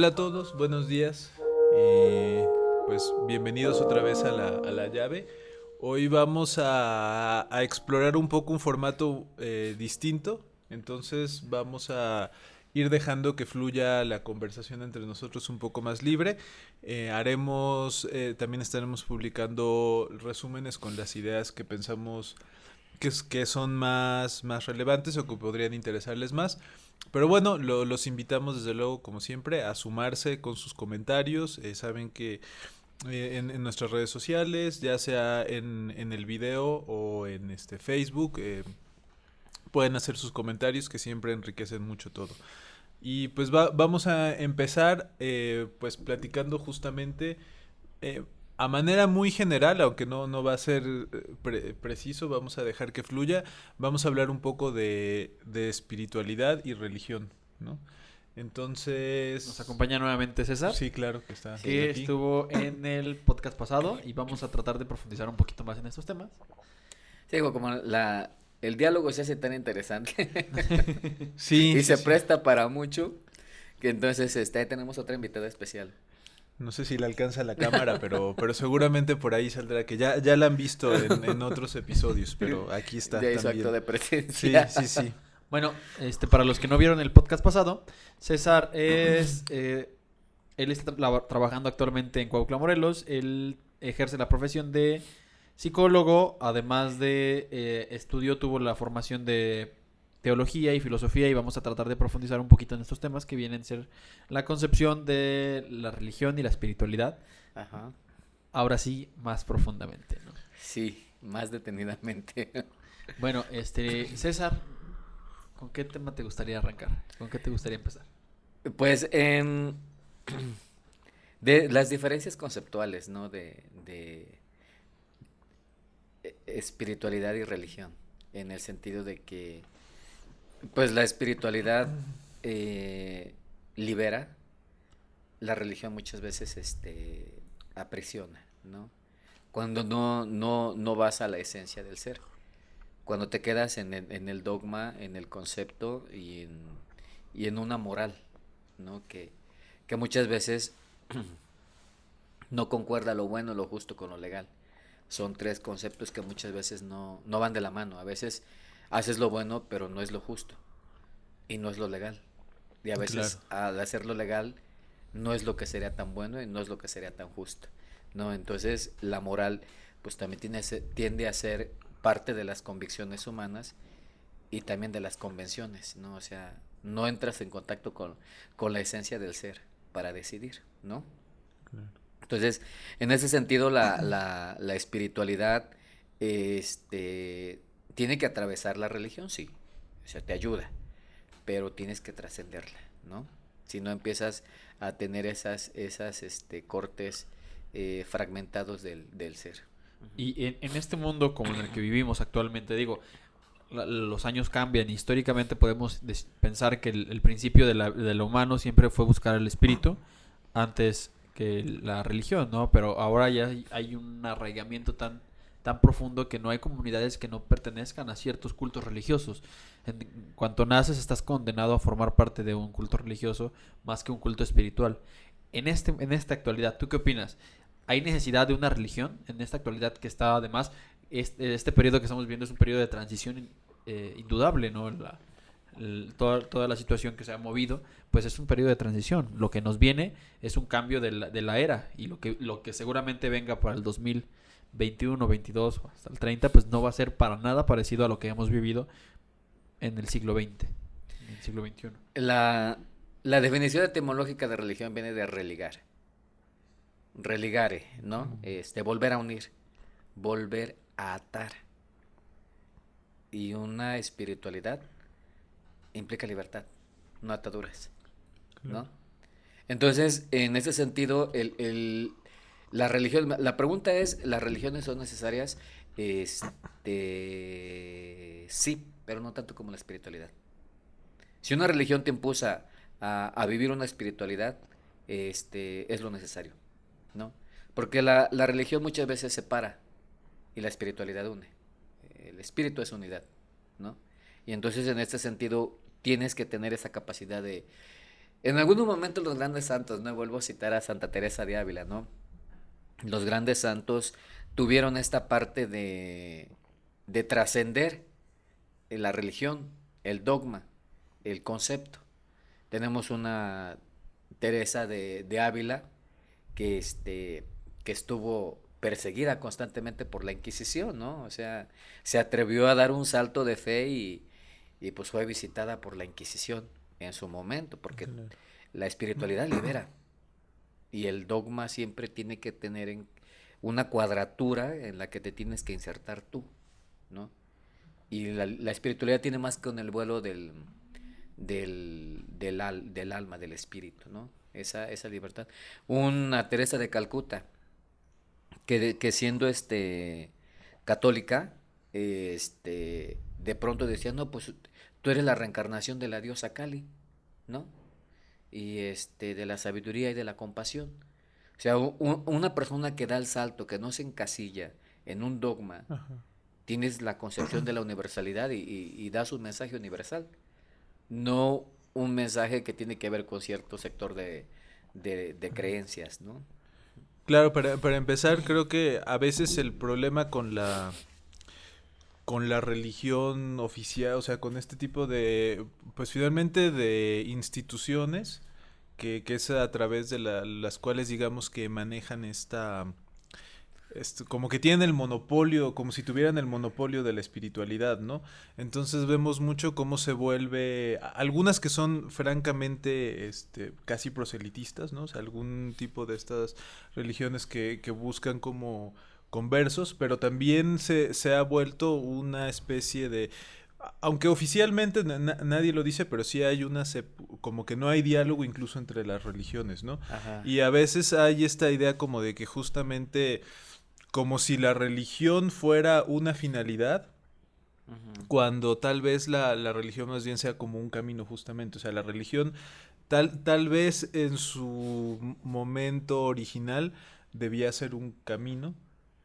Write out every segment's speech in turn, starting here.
Hola a todos, buenos días. Pues bienvenidos otra vez a la llave. Hoy vamos a explorar un poco un formato distinto. Entonces vamos a ir dejando que fluya la conversación entre nosotros un poco más libre. También estaremos publicando resúmenes con las ideas que pensamos que son más relevantes o que podrían interesarles más. Pero bueno, los invitamos desde luego, como siempre, a sumarse con sus comentarios. Saben que en nuestras redes sociales, ya sea en el video o en Facebook, pueden hacer sus comentarios que siempre enriquecen mucho todo. Y pues vamos a empezar pues platicando justamente eh, a manera muy general, aunque no va a ser preciso, vamos a dejar que fluya. Vamos a hablar un poco de espiritualidad y religión, ¿no? Nos Entonces, acompaña nuevamente César, sí, claro que está que aquí. estuvo en el podcast pasado y vamos a tratar de profundizar un poquito más en estos temas. Sí, como el diálogo se hace tan interesante Sí, y sí, se sí. presta para mucho, que entonces ahí tenemos otra invitada especial. No sé si le alcanza la cámara, pero seguramente por ahí saldrá, que ya la han visto en otros episodios, pero aquí está De su acto también. de Sí, presencia. sí, sí. Bueno, para los que no vieron el podcast pasado, César él está trabajando actualmente en Cuautla, Morelos. Él ejerce la profesión de psicólogo, además de estudio, tuvo la formación de teología y filosofía y vamos a tratar de profundizar un poquito en estos temas que vienen a ser la concepción de la religión y la espiritualidad, Ajá. ahora sí más profundamente, ¿no? Sí, más detenidamente. Bueno, César, ¿con qué tema te gustaría arrancar? ¿Con qué te gustaría empezar? Pues de las diferencias conceptuales, ¿no? De espiritualidad y religión, en el sentido de que, pues la espiritualidad libera, la religión muchas veces aprisiona, ¿no? Cuando no vas a la esencia del ser, cuando te quedas en el dogma, en el concepto y en una moral, ¿no? Que muchas veces no concuerda lo bueno, lo justo con lo legal. Son tres conceptos que muchas veces no van de la mano. A veces haces lo bueno, pero no es lo justo y no es lo legal. Y a Claro. veces al hacerlo legal no es lo que sería tan bueno y no es lo que sería tan justo, ¿no? Entonces la moral pues también tiende a ser parte de las convicciones humanas y también de las convenciones, ¿no? O sea, no entras en contacto con la esencia del ser para decidir, ¿no? Claro. Entonces, en ese sentido, la espiritualidad tiene que atravesar la religión, sí, o sea, te ayuda, pero tienes que trascenderla, ¿no? Si no empiezas a tener esas cortes fragmentados del ser. Y en este mundo como en el que vivimos actualmente, digo, los años cambian. Históricamente podemos pensar que el principio de lo humano siempre fue buscar el espíritu antes que la religión, ¿no? Pero ahora ya hay un arraigamiento tan profundo que no hay comunidades que no pertenezcan a ciertos cultos religiosos. En cuanto naces estás condenado a formar parte de un culto religioso más que un culto espiritual. En esta actualidad, ¿tú qué opinas? ¿Hay necesidad de una religión en esta actualidad que está además este periodo que estamos viendo es un periodo de transición indudable, ¿no? Toda la situación que se ha movido, pues es un periodo de transición. Lo que nos viene es un cambio de la era y lo que seguramente venga para el 2021, 22 o hasta el 30, pues no va a ser para nada parecido a lo que hemos vivido en el siglo XX, en el siglo XXI. La definición etimológica de religión viene de religar, religare, ¿no? Volver a unir, volver a atar. Y una espiritualidad implica libertad, no ataduras, Claro. ¿no? Entonces, en ese sentido, la religión, la pregunta es, ¿las religiones son necesarias? Sí, pero no tanto como la espiritualidad. Si una religión te impulsa a vivir una espiritualidad, es lo necesario, ¿no? Porque la religión muchas veces separa y la espiritualidad une. El espíritu es unidad, ¿no? Y entonces en este sentido tienes que tener esa capacidad En algunos momentos los grandes santos, ¿no? Vuelvo a citar a Santa Teresa de Ávila, ¿no? Los grandes santos tuvieron esta parte de trascender la religión, el dogma, el concepto. Tenemos una Teresa de Ávila que, que estuvo perseguida constantemente por la Inquisición, ¿no? O sea, se atrevió a dar un salto de fe y pues fue visitada por la Inquisición en su momento, porque Claro. la espiritualidad libera y el dogma siempre tiene que tener una cuadratura en la que te tienes que insertar tú, ¿no? Y la espiritualidad tiene más con el vuelo del alma, del espíritu, ¿no? Esa libertad. Una Teresa de Calcuta, que siendo católica, de pronto decía, no, pues tú eres la reencarnación de la diosa Kali, ¿no? Y de la sabiduría y de la compasión. O sea, una persona que da el salto, que no se encasilla en un dogma, Ajá. tienes la concepción de la universalidad y das un mensaje universal, no un mensaje que tiene que ver con cierto sector de creencias, ¿no? Claro, para empezar, creo que a veces el problema con la religión oficial, o sea, con este tipo de, pues finalmente de instituciones, que es a través de las cuales digamos que manejan como que tienen el monopolio, como si tuvieran el monopolio de la espiritualidad, ¿no? Entonces vemos mucho cómo se vuelve, algunas que son francamente, casi proselitistas, ¿no? O sea, algún tipo de estas religiones que buscan como conversos, pero también se ha vuelto una especie de, aunque oficialmente nadie lo dice, pero sí hay como que no hay diálogo incluso entre las religiones, ¿no? Ajá. Y a veces hay esta idea como de que justamente como si la religión fuera una finalidad, Ujú. cuando tal vez la religión más bien sea como un camino justamente. O sea, la religión tal vez en su momento original debía ser un camino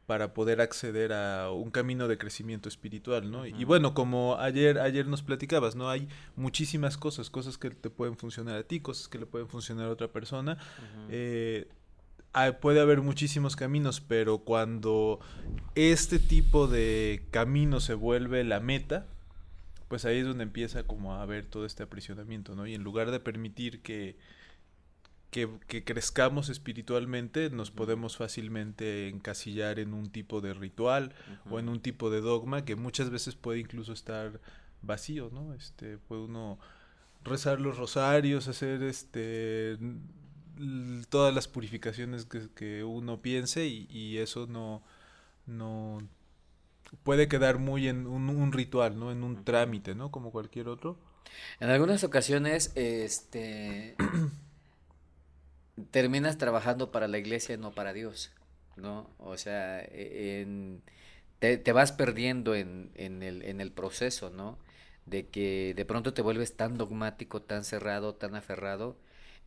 para poder acceder a un camino de crecimiento espiritual, ¿no? Y Ujú. bueno, como ayer nos platicabas, ¿no? Hay muchísimas cosas que te pueden funcionar a ti, cosas que le pueden funcionar a otra persona. Ujú. Eh, puede haber muchísimos caminos, pero cuando este tipo de camino se vuelve la meta, pues ahí es donde empieza como a haber todo este aprisionamiento, ¿no? Y en lugar de permitir que crezcamos espiritualmente, nos Ujú. podemos fácilmente encasillar en un tipo de ritual o en Ujú. un tipo de dogma que muchas veces puede incluso estar vacío, ¿no? Puede uno rezar los rosarios, hacer todas las purificaciones que uno piense y eso no puede quedar muy en un ritual, ¿no? En un Ujú. trámite, ¿no? Como cualquier otro. En algunas ocasiones, terminas trabajando para la iglesia y no para Dios, ¿no? O sea, te vas perdiendo en el proceso, ¿no? De que de pronto te vuelves tan dogmático, tan cerrado, tan aferrado,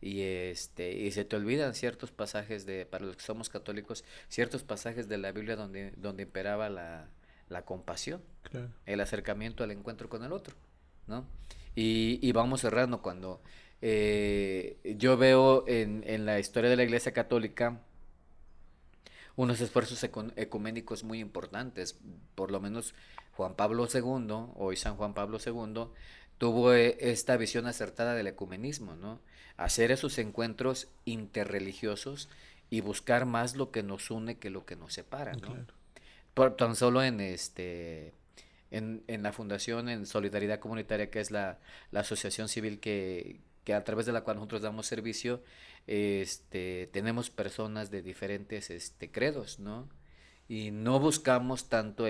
y se te olvidan ciertos pasajes para los que somos católicos, ciertos pasajes de la Biblia donde imperaba la compasión, Claro. el acercamiento al encuentro con el otro, ¿no? Y vamos cerrando cuando yo veo en la historia de la Iglesia Católica unos esfuerzos ecuménicos muy importantes. Por lo menos Juan Pablo II, hoy San Juan Pablo II, tuvo esta visión acertada del ecumenismo, ¿no? Hacer esos encuentros interreligiosos y buscar más lo que nos une que lo que nos separa, ¿no? Claro. Tan solo en la fundación, en Solidaridad Comunitaria, que es la asociación civil que a través de la cual nosotros damos servicio, tenemos personas de diferentes credos, ¿no? Y no buscamos tanto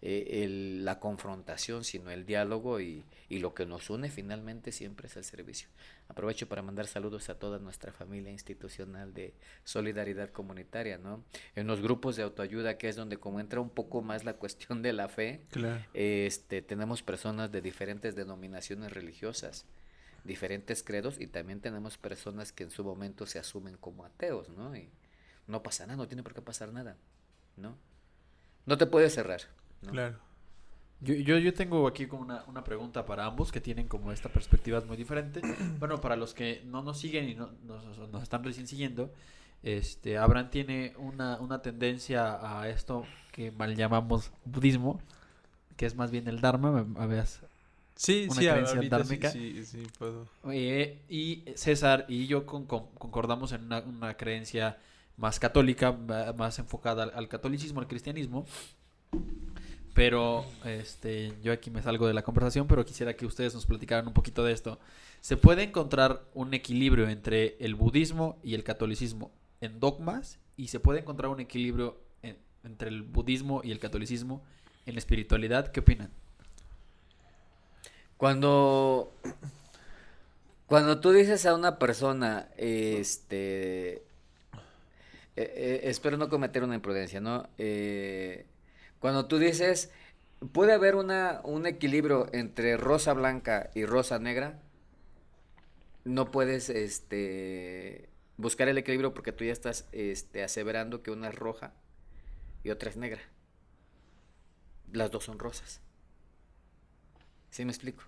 la confrontación, sino el diálogo y lo que nos une finalmente siempre es el servicio. Aprovecho para mandar saludos a toda nuestra familia institucional de solidaridad comunitaria, ¿no? En los grupos de autoayuda, que es donde como entra un poco más la cuestión de la fe, Claro. tenemos personas de diferentes denominaciones religiosas, diferentes credos, y también tenemos personas que en su momento se asumen como ateos, ¿no? Y no pasa nada, no tiene por qué pasar nada, ¿no? No te puedes cerrar, ¿no? Claro. Yo tengo aquí como una pregunta para ambos que tienen como esta perspectiva muy diferente. Bueno, para los que no nos siguen y nos están recién siguiendo, Abraham tiene una tendencia a esto que mal llamamos budismo, que es más bien el Dharma, a ver, Sí, una sí, creencia ahorita dármica. sí puedo. Y César y yo concordamos en una creencia más católica, más enfocada al catolicismo, al cristianismo. Pero yo aquí me salgo de la conversación, pero quisiera que ustedes nos platicaran un poquito de esto. ¿Se puede encontrar un equilibrio entre el budismo y el catolicismo en dogmas? ¿Y se puede encontrar un equilibrio entre el budismo y el catolicismo en espiritualidad? ¿Qué opinan? Cuando, cuando tú dices a una persona, espero no cometer una imprudencia, ¿no? Cuando tú dices, puede haber un equilibrio entre rosa blanca y rosa negra, no puedes, buscar el equilibrio porque tú ya estás, aseverando que una es roja y otra es negra. Las dos son rosas. ¿Sí me explico?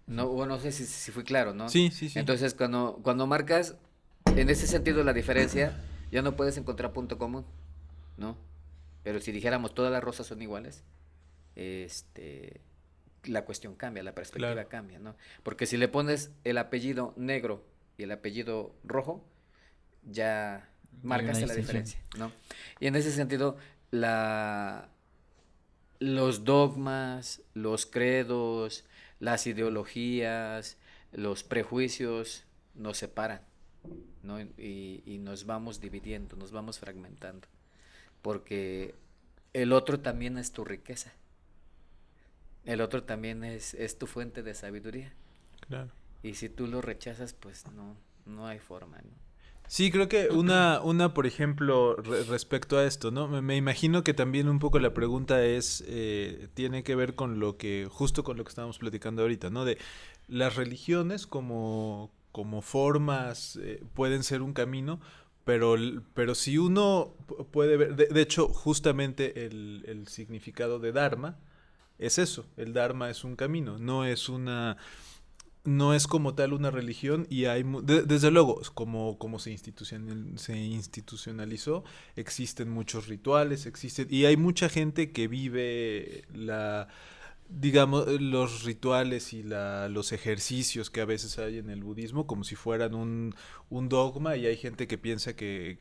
No, bueno, no sé si fui claro, ¿no? Sí, sí, sí. Entonces, cuando marcas en ese sentido la diferencia, ya no puedes encontrar punto común, ¿no? Pero si dijéramos todas las rosas son iguales, este, la cuestión cambia, la perspectiva Claro. cambia, ¿no? Porque si le pones el apellido negro y el apellido rojo, ya Hay una marcaste la distinción. diferencia, ¿no? Y en ese sentido, la, los dogmas, los credos, las ideologías, los prejuicios nos separan, ¿no? Y nos vamos dividiendo, nos vamos fragmentando, porque el otro también es tu riqueza, el otro también es tu fuente de sabiduría, Claro. y si tú lo rechazas, pues no hay forma, ¿no? Sí, creo que por ejemplo, respecto a esto, ¿no? Me imagino que también un poco la pregunta tiene que ver con justo con lo que estábamos platicando ahorita, ¿no? De las religiones como formas pueden ser un camino, pero si uno puede ver, de hecho, justamente el significado de Dharma es eso, el Dharma es un camino, no es como tal una religión y desde luego, como se institucionalizó, existen muchos rituales, y hay mucha gente que vive digamos, los rituales y los ejercicios que a veces hay en el budismo como si fueran un dogma y hay gente que piensa que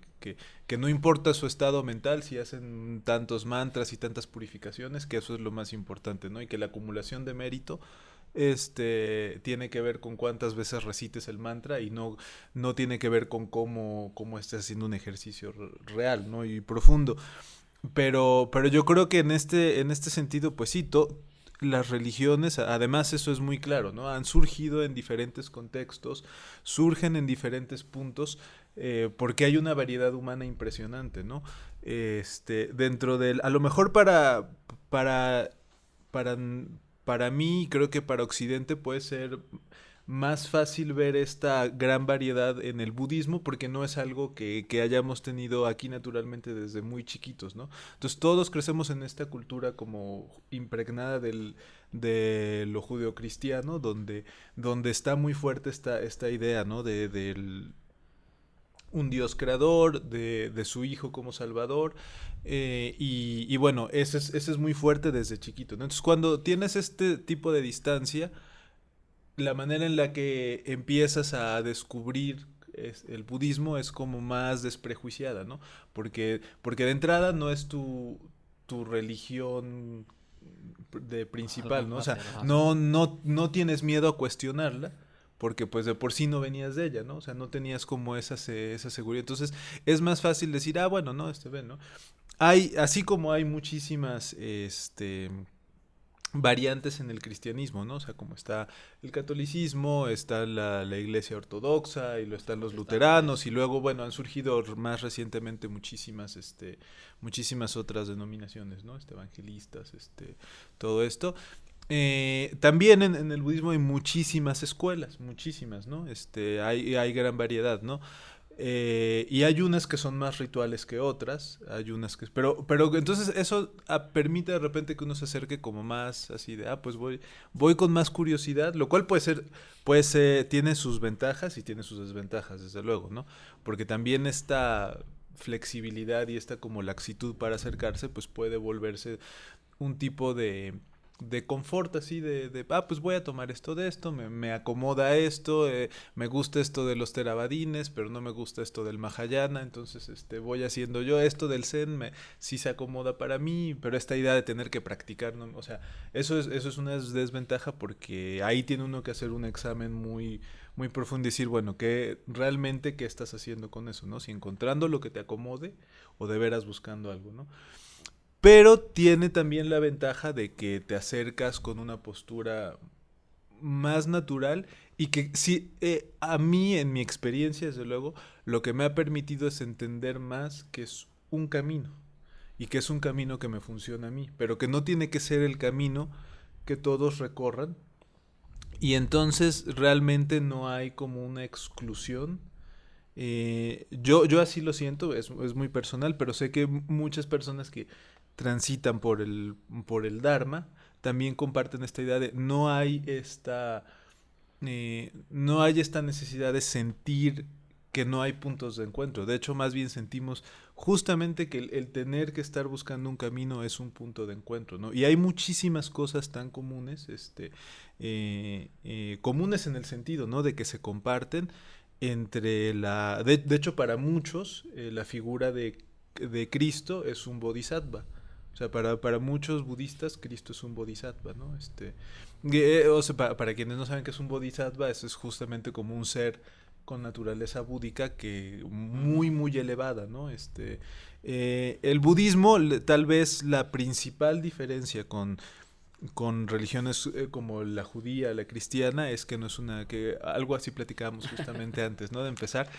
no importa su estado mental si hacen tantos mantras y tantas purificaciones, que eso es lo más importante, ¿no? Y que la acumulación de mérito tiene que ver con cuántas veces recites el mantra y no tiene que ver con cómo estés haciendo un ejercicio real, ¿no? Y profundo. Pero yo creo que en este sentido, pues sí, las religiones, además eso es muy claro, ¿no? Han surgido en diferentes contextos, surgen en diferentes puntos, porque hay una variedad humana impresionante, ¿no? A lo mejor para, para, para mí, creo que para Occidente puede ser más fácil ver esta gran variedad en el budismo porque no es algo que hayamos tenido aquí naturalmente desde muy chiquitos, ¿no? Entonces todos crecemos en esta cultura como impregnada de lo judeocristiano, donde está muy fuerte esta idea, ¿no? Del un Dios creador, de su Hijo como Salvador, y bueno, ese es muy fuerte desde chiquito, ¿no? Entonces cuando tienes este tipo de distancia, la manera en la que empiezas a descubrir el budismo es como más desprejuiciada, ¿no? Porque de entrada no es tu religión de Algo principal, ¿no? O más sea, ajá. no tienes miedo a cuestionarla, porque pues de por sí no venías de ella, ¿no? O sea, no tenías como esa seguridad. Entonces, es más fácil decir, bueno, no, ven, ¿no? Así como hay muchísimas, variantes en el cristianismo, ¿no? O sea, como está el catolicismo, está la iglesia ortodoxa y lo están los luteranos y luego, bueno, han surgido más recientemente muchísimas otras denominaciones, ¿no? Evangelistas, todo esto. También en el budismo hay muchísimas escuelas, muchísimas, ¿no? Hay gran variedad, ¿no? Y hay unas que son más rituales que otras, hay unas que... Pero entonces eso permite de repente que uno se acerque como más así de, pues voy con más curiosidad, lo cual tiene sus ventajas y tiene sus desventajas, desde luego, ¿no? Porque también esta flexibilidad y esta como laxitud para acercarse, pues puede volverse un tipo de confort así pues voy a tomar esto de esto, me acomoda esto, me gusta esto de los Theravadines, pero no me gusta esto del Mahayana, entonces voy haciendo yo esto del Zen, sí se acomoda para mí, pero esta idea de tener que practicar, ¿no? O sea, eso es una desventaja porque ahí tiene uno que hacer un examen muy, muy profundo y decir, bueno, ¿qué estás haciendo con eso, ¿no? Si encontrando lo que te acomode o de veras buscando algo, ¿no? Pero tiene también la ventaja de que te acercas con una postura más natural y que sí, a mí en mi experiencia, desde luego, lo que me ha permitido es entender más que es un camino y que es un camino que me funciona a mí, pero que no tiene que ser el camino que todos recorran y entonces realmente no hay como una exclusión. Yo así lo siento, es muy personal, pero sé que muchas personas que transitan por el Dharma también comparten esta idea de no hay esta necesidad de sentir que no hay puntos de encuentro. De hecho, más bien sentimos justamente que el tener que estar buscando un camino es un punto de encuentro, ¿no? Y hay muchísimas cosas tan comunes, comunes en el sentido, ¿no? De que se comparten entre de hecho, para muchos, la figura de Cristo es un bodhisattva. O sea, para muchos budistas, Cristo es un bodhisattva, ¿no? O sea, para quienes no saben qué es un bodhisattva, eso es justamente como un ser con naturaleza búdica que muy, muy elevada, ¿no? El budismo, tal vez la principal diferencia con religiones como la judía, la cristiana, es que no es que algo así platicábamos justamente antes, ¿no? De empezar,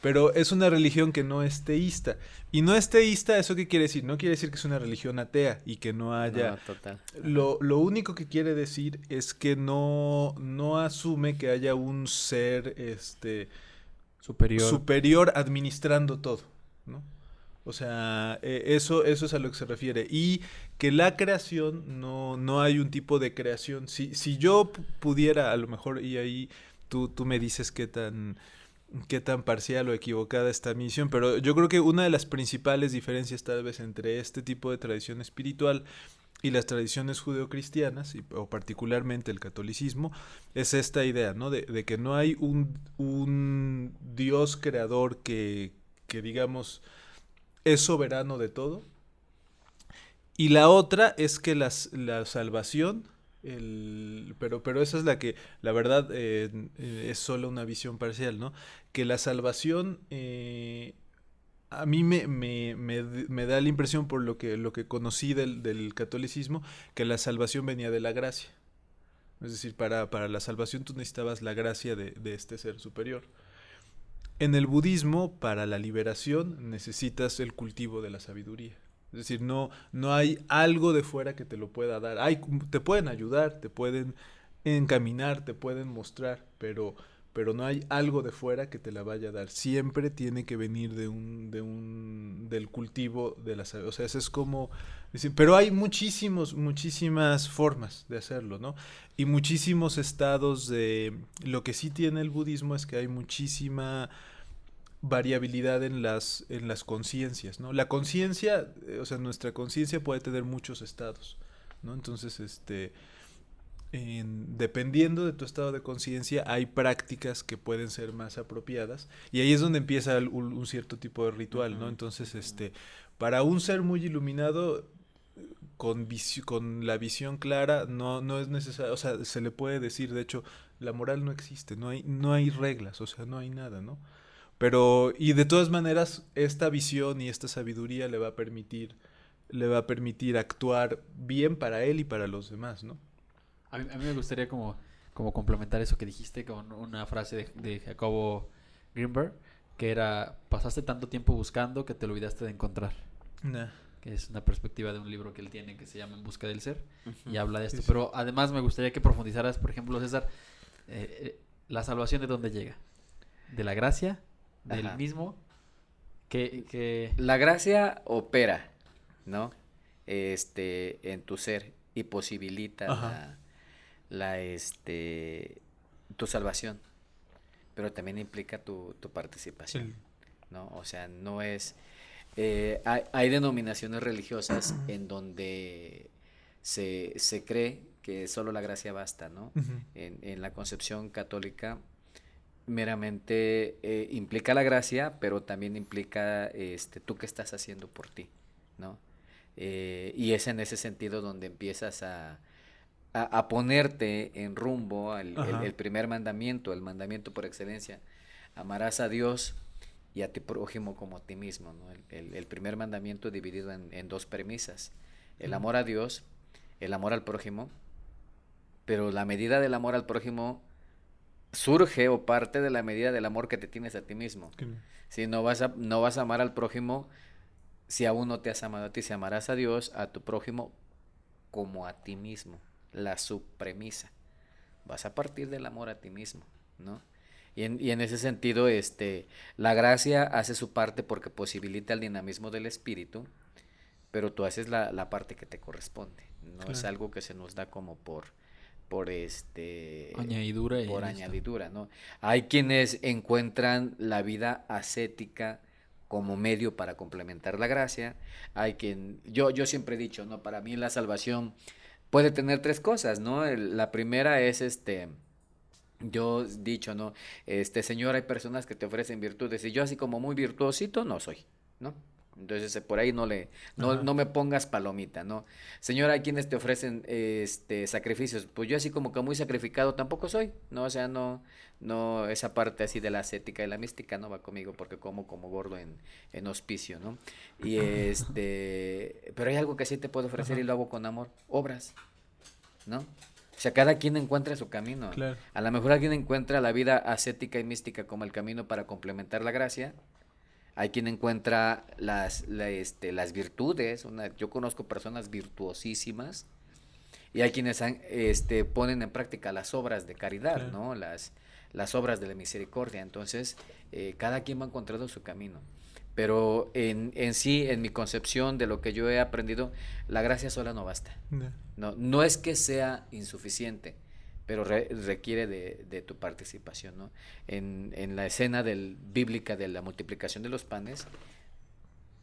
pero es una religión que no es teísta. Y no es teísta, ¿eso qué quiere decir? No quiere decir que es una religión atea y que no haya... No, total. Lo único que quiere decir es que no asume que haya un ser superior administrando todo, ¿no? O sea, eso es a lo que se refiere. Y que la creación, no hay un tipo de creación. Si yo pudiera, a lo mejor, y ahí tú me dices qué tan parcial o equivocada esta misión, pero yo creo que una de las principales diferencias tal vez entre este tipo de tradición espiritual y las tradiciones judeocristianas, o particularmente el catolicismo, es esta idea, ¿no? De que no hay un Dios creador que digamos es soberano de todo. Y la otra es que la salvación, pero esa es la verdad, es solo una visión parcial, ¿no? Que la salvación, a mí me da la impresión por lo que conocí del catolicismo, que la salvación venía de la gracia. Es decir, para la salvación tú necesitabas la gracia de este ser superior. En el budismo, para la liberación, necesitas el cultivo de la sabiduría. Es decir, no hay algo de fuera que te lo pueda dar. Te pueden ayudar, te pueden encaminar, te pueden mostrar, pero no hay algo de fuera que te la vaya a dar. Siempre tiene que venir del cultivo de la sabiduría. O sea, eso es como decir, pero hay muchísimas formas de hacerlo, ¿no? Y muchísimos estados lo que sí tiene el budismo es que hay muchísima variabilidad en las conciencias, ¿no? La conciencia, o sea, nuestra conciencia puede tener muchos estados, ¿no? Entonces, dependiendo de tu estado de conciencia, hay prácticas que pueden ser más apropiadas y ahí es donde empieza un cierto tipo de ritual, ¿no? Entonces, para un ser muy iluminado, con la visión clara, no es necesario, o sea, se le puede decir, de hecho, la moral no existe, no hay reglas, o sea, no hay nada, ¿no? Pero, y de todas maneras, esta visión y esta sabiduría le va a permitir actuar bien para él y para los demás, ¿no? A mí me gustaría como complementar eso que dijiste con una frase de Jacobo Greenberg, que era, pasaste tanto tiempo buscando que te olvidaste de encontrar. Nah. Que es una perspectiva de un libro que él tiene que se llama En busca del ser, y habla de esto. Sí. Pero además me gustaría que profundizaras, por ejemplo, César, la salvación, ¿de dónde llega? ¿De la gracia del Ajá. mismo que... La gracia opera, ¿no? En tu ser y posibilita Ajá. tu salvación, pero también implica tu participación, El- ¿no? O sea, no es... hay denominaciones religiosas en donde se cree que solo la gracia basta, ¿no? Ujú. En la concepción católica meramente implica la gracia, pero también implica tú qué estás haciendo por ti, ¿no? Y es en ese sentido donde empiezas a ponerte en rumbo al Ajá. el primer mandamiento, el mandamiento por excelencia. Amarás a Dios y a tu prójimo como a ti mismo, ¿no? El primer mandamiento dividido en dos premisas. El Ujú. amor a Dios, el amor al prójimo, pero la medida del amor al prójimo surge o parte de la medida del amor que te tienes a ti mismo. Que- Si no vas a amar al prójimo si aún no te has amado a ti, si amarás a Dios, a tu prójimo como a ti mismo, la subpremisa. Vas a partir del amor a ti mismo, ¿no? Y en ese sentido, la gracia hace su parte porque posibilita el dinamismo del espíritu, pero tú haces la parte que te corresponde. No es Claro. algo que se nos da como por Añadidura y por listo. añadidura, ¿no? Hay quienes encuentran la vida ascética como medio para complementar la gracia. Yo siempre he dicho, ¿no? Para mí la salvación puede tener tres cosas, ¿no? La primera es yo he dicho, ¿no? Señor, hay personas que te ofrecen virtudes y yo así como muy virtuosito no soy, ¿no? Entonces por ahí Ajá. no me pongas palomita, ¿no? Señor, hay quienes te ofrecen sacrificios, pues yo así como que muy sacrificado tampoco soy, ¿no? O sea, no, esa parte así de la ascética y la mística no va conmigo porque como gordo en hospicio, ¿no? Pero hay algo que sí te puedo ofrecer y Ajá. lo hago con amor, obras, ¿no? O sea, cada quien encuentra su camino. Claro. A lo mejor alguien encuentra la vida ascética y mística como el camino para complementar la gracia. Hay quien encuentra las virtudes. Yo conozco personas virtuosísimas y hay quienes ponen en práctica las obras de caridad, Claro. ¿no? Las obras de la misericordia. Entonces, cada quien va encontrando su camino. Pero en sí, en mi concepción de lo que yo he aprendido, la gracia sola no basta. Ya. No es que sea insuficiente, pero requiere de tu participación, ¿no? En la escena bíblica de la multiplicación de los panes,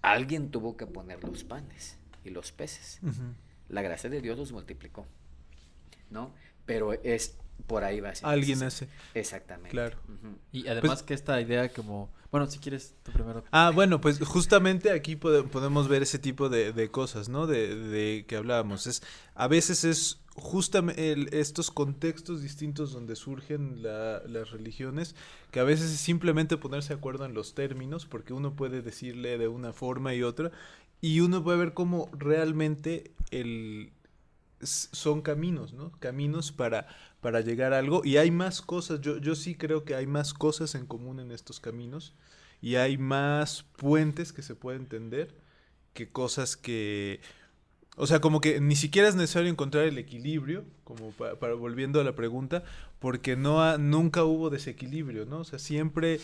alguien tuvo que poner los panes y los peces. Ujú. La gracia de Dios los multiplicó, ¿no? Pero por ahí va en ese Alguien sentido. hace. Exactamente. Claro. Ujú. Y además Pues, que esta idea como... Bueno, si quieres tú primero. bueno, pues justamente aquí podemos ver ese tipo de cosas, ¿no? De que hablábamos. A veces es justamente estos contextos distintos donde surgen las religiones, que a veces es simplemente ponerse de acuerdo en los términos, porque uno puede decirle de una forma y otra, y uno puede ver cómo realmente son caminos, ¿no? Caminos para llegar a algo. Y hay más cosas, yo sí creo que hay más cosas en común en estos caminos. Y hay más puentes que se pueden tender que cosas que... O sea, como que ni siquiera es necesario encontrar el equilibrio, como para volviendo a la pregunta, porque nunca hubo desequilibrio, ¿no? O sea, siempre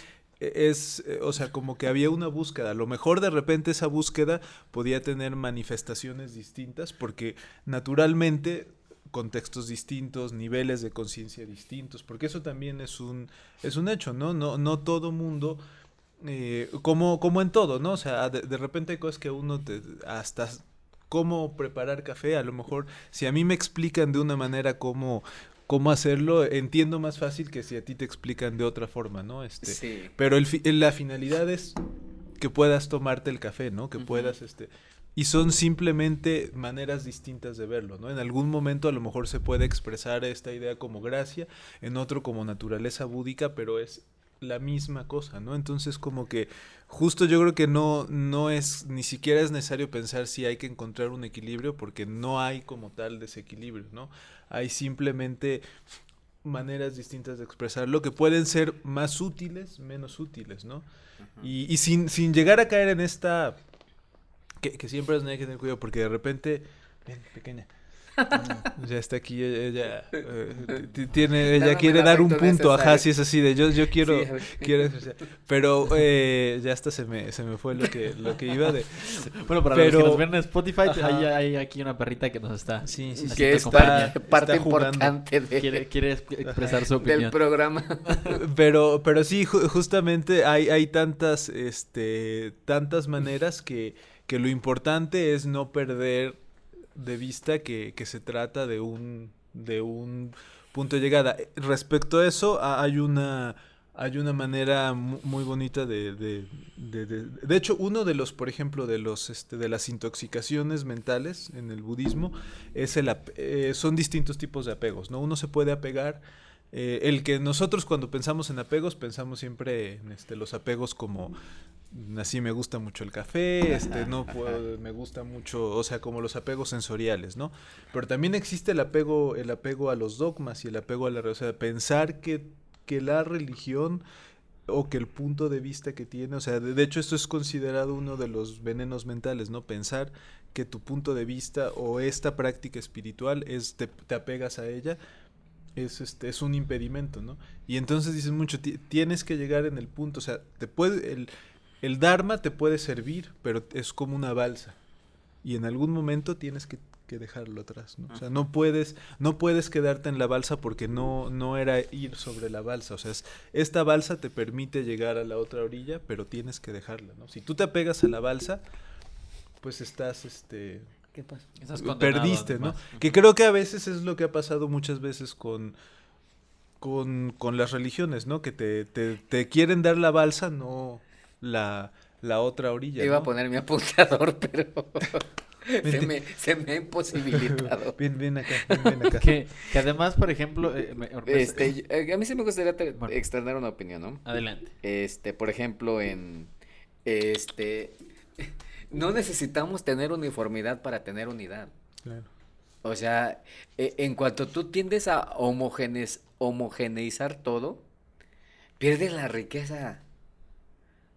o sea, como que había una búsqueda. A lo mejor de repente esa búsqueda podía tener manifestaciones distintas, porque naturalmente contextos distintos, niveles de conciencia distintos, porque eso también es un hecho, ¿no? No todo mundo como en todo, ¿no? O sea, de repente hay cosas que hasta cómo preparar café, a lo mejor si a mí me explican de una manera cómo hacerlo, entiendo más fácil que si a ti te explican de otra forma, ¿no? Sí. Pero la finalidad es que puedas tomarte el café, ¿no? Que Ujú. puedas, y son simplemente maneras distintas de verlo, ¿no? En algún momento a lo mejor se puede expresar esta idea como gracia, en otro como naturaleza búdica, pero es la misma cosa, ¿no? Entonces como que justo yo creo que no es, ni siquiera es necesario pensar si hay que encontrar un equilibrio, porque no hay como tal desequilibrio, ¿no? Hay simplemente maneras distintas de expresarlo que pueden ser más útiles, menos útiles, ¿no? Ujú. Y sin llegar a caer en esta que siempre hay que tener cuidado porque de repente, ven, pequeña, Ya está aquí, ella tiene, ella Dándome quiere el dar un afecto punto, ajá, necesario. si es así de yo quiero, Sí, a ver. quiero ejercer. Pero ya hasta se me fue lo que iba de. Bueno, para los que Pero- nos ven en Spotify, Ajá. hay aquí una perrita que nos está Sí, sí, haciendo sí. Que es compañía. parte está jugando. importante Quiere expresar su del opinión. programa. Pero sí, justamente hay tantas, tantas maneras que lo importante es no perder de vista que se trata de un punto de llegada. Respecto a eso, hay una manera muy bonita de hecho, uno de los, por ejemplo, de las intoxicaciones mentales en el budismo es son distintos tipos de apegos, ¿no? Uno se puede apegar, el que nosotros cuando pensamos en apegos, pensamos siempre en los apegos como así me gusta mucho el café, no puedo, me gusta mucho, o sea, como los apegos sensoriales, ¿no? Pero también existe el apego a los dogmas y el apego a o sea, pensar que la religión o que el punto de vista que tiene, o sea, de hecho esto es considerado uno de los venenos mentales, ¿no? Pensar que tu punto de vista o esta práctica espiritual te apegas a ella es un impedimento, ¿no? Y entonces dices mucho, tienes que llegar en el punto, o sea, el Dharma te puede servir, pero es como una balsa. Y en algún momento tienes que dejarlo atrás, ¿no? O sea, no puedes quedarte en la balsa porque no era ir sobre la balsa. O sea, esta balsa te permite llegar a la otra orilla, pero tienes que dejarla, ¿no? Si tú te apegas a la balsa, pues estás, ¿Qué pasa? Estás condenado, perdiste, ¿no? además. Que creo que a veces es lo que ha pasado muchas veces con las religiones, ¿no? Que te quieren dar la balsa, no la otra orilla, Iba a ¿no? poner mi apuntador, pero Vente. se me ha imposibilitado. Ven acá, ven acá. Que además, por ejemplo... A mí sí me gustaría Bueno. externar una opinión, ¿no? Adelante. Por ejemplo, no necesitamos tener uniformidad para tener unidad. Claro. O sea, en cuanto tú tiendes a homogeneizar todo, pierdes la riqueza.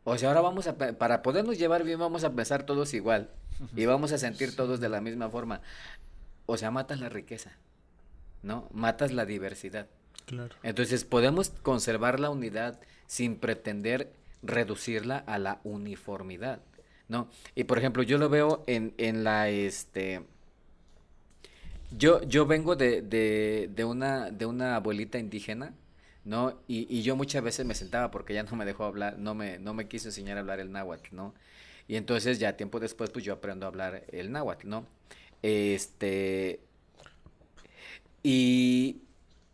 O sea, ahora para podernos llevar bien, vamos a pensar todos igual y vamos a sentir todos de la misma forma. O sea, matas la riqueza, ¿no? Matas la diversidad. Claro. Entonces, podemos conservar la unidad sin pretender reducirla a la uniformidad, ¿no? Y por ejemplo, yo lo veo en la, yo vengo de una abuelita indígena, ¿no? Y yo muchas veces me sentaba porque ella no me dejó hablar, no me quiso enseñar a hablar el náhuatl, ¿no? Y entonces ya tiempo después, pues yo aprendo a hablar el náhuatl, ¿no? Y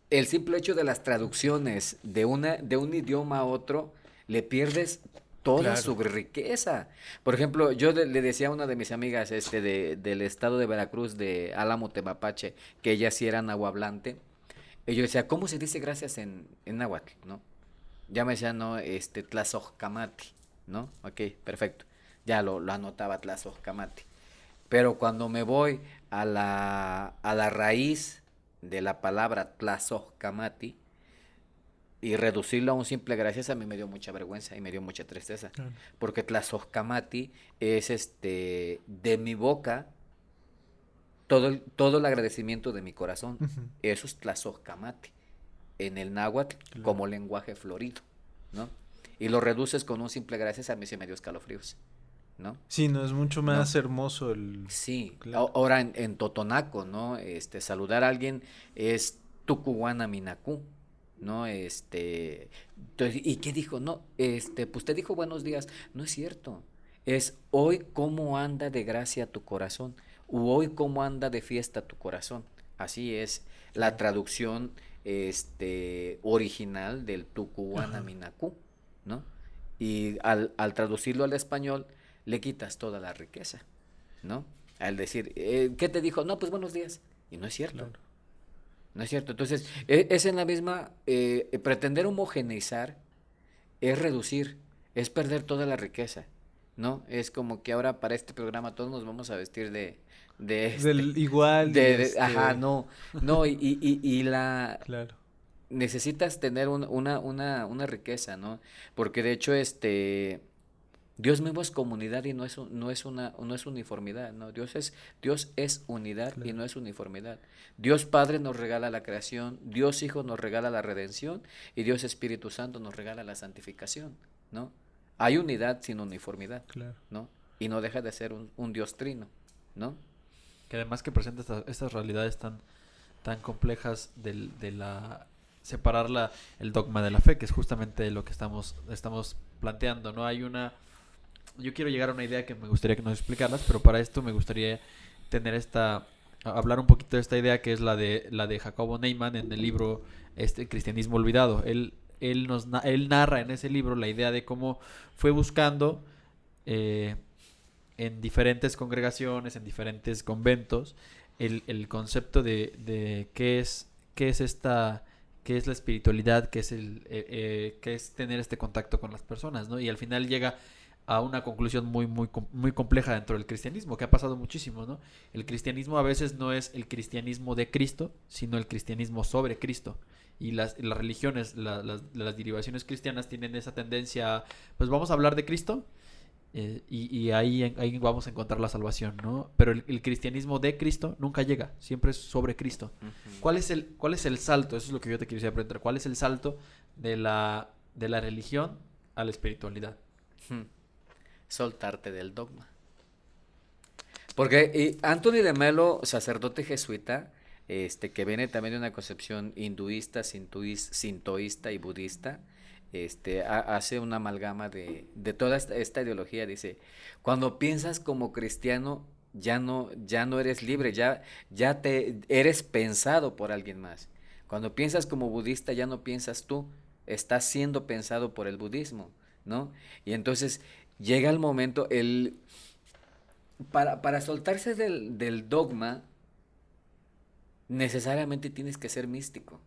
el simple hecho de las traducciones de un idioma a otro, le pierdes toda Claro. su riqueza. Por ejemplo, yo le decía a una de mis amigas del estado de Veracruz, de Álamo Temapache, que ella sí era nahuablante, y yo decía, ¿cómo se dice gracias en náhuatl, no? Ya me decía, no, Tlazojcamati, ¿no? Ok, perfecto. Ya lo anotaba Tlazojcamati. Pero cuando me voy a la raíz de la palabra Tlazojcamati y reducirlo a un simple gracias, a mí me dio mucha vergüenza y me dio mucha tristeza. Claro. Porque Tlazojcamati es de mi boca todo el agradecimiento de mi corazón. Ujú. Eso es Tlazojcamati en el náhuatl Claro. como lenguaje florido, ¿no? Y lo reduces con un simple gracias, a mí se me dio escalofríos, ¿no? Sí, no, es mucho más hermoso el... Sí, Claro. ahora en Totonaco, ¿no? Saludar a alguien es Tucuhuana Minacú, ¿no? Entonces, ¿y qué dijo? No, pues te dijo buenos días. No es cierto. Es hoy cómo anda de gracia tu corazón, u hoy cómo anda de fiesta tu corazón. Así es la traducción, original del Tucuhuana Ajá. Minacú, ¿no? Y al traducirlo al español, le quitas toda la riqueza, ¿no? Al decir, ¿qué te dijo? No, pues buenos días. Y no es cierto. Claro. No es cierto. Entonces, es en la misma, pretender homogeneizar es reducir, es perder toda la riqueza, ¿no? Es como que ahora para este programa todos nos vamos a vestir de Del igual. ajá, no, y Claro. necesitas tener una riqueza, ¿no? Porque de hecho, Dios mismo es comunidad y no es uniformidad, ¿no? Dios es unidad y Claro. no es uniformidad. Dios Padre nos regala la creación, Dios Hijo nos regala la redención y Dios Espíritu Santo nos regala la santificación, ¿no? Hay unidad sin uniformidad, Claro. ¿no? Y no deja de ser un Dios trino, ¿no? Que además que presenta estas realidades tan complejas de la separar el dogma de la fe, que es justamente lo que estamos planteando, ¿no? Yo quiero llegar a una idea que me gustaría que nos explicaras, pero para esto me gustaría tener hablar un poquito de esta idea que es la de Jacobo Neyman en el libro Cristianismo Olvidado. Él narra en ese libro la idea de cómo fue buscando en diferentes congregaciones, en diferentes conventos, el concepto de qué es la espiritualidad, qué es tener este contacto con las personas, ¿no? Y al final llega a una conclusión muy compleja dentro del cristianismo, que ha pasado muchísimo, ¿no? El cristianismo a veces no es el cristianismo de Cristo, sino el cristianismo sobre Cristo. Y las religiones, las derivaciones cristianas tienen esa tendencia, pues vamos a hablar de Cristo, y ahí vamos a encontrar la salvación, ¿no? Pero el cristianismo de Cristo nunca llega, siempre es sobre Cristo. Ujú. ¿Cuál es el salto? Eso es lo que yo te quería preguntar. ¿Cuál es el salto de la religión a la espiritualidad? Ujú. Soltarte del dogma. Porque Anthony de Melo, sacerdote jesuita, que viene también de una concepción hinduista, sintoísta y budista, hace una amalgama de toda esta ideología. Dice, cuando piensas como cristiano, ya no eres libre, ya te eres pensado por alguien más. Cuando piensas como budista, ya no piensas tú, estás siendo pensado por el budismo, ¿no? Y entonces llega el momento, para soltarse del dogma, necesariamente tienes que ser místico.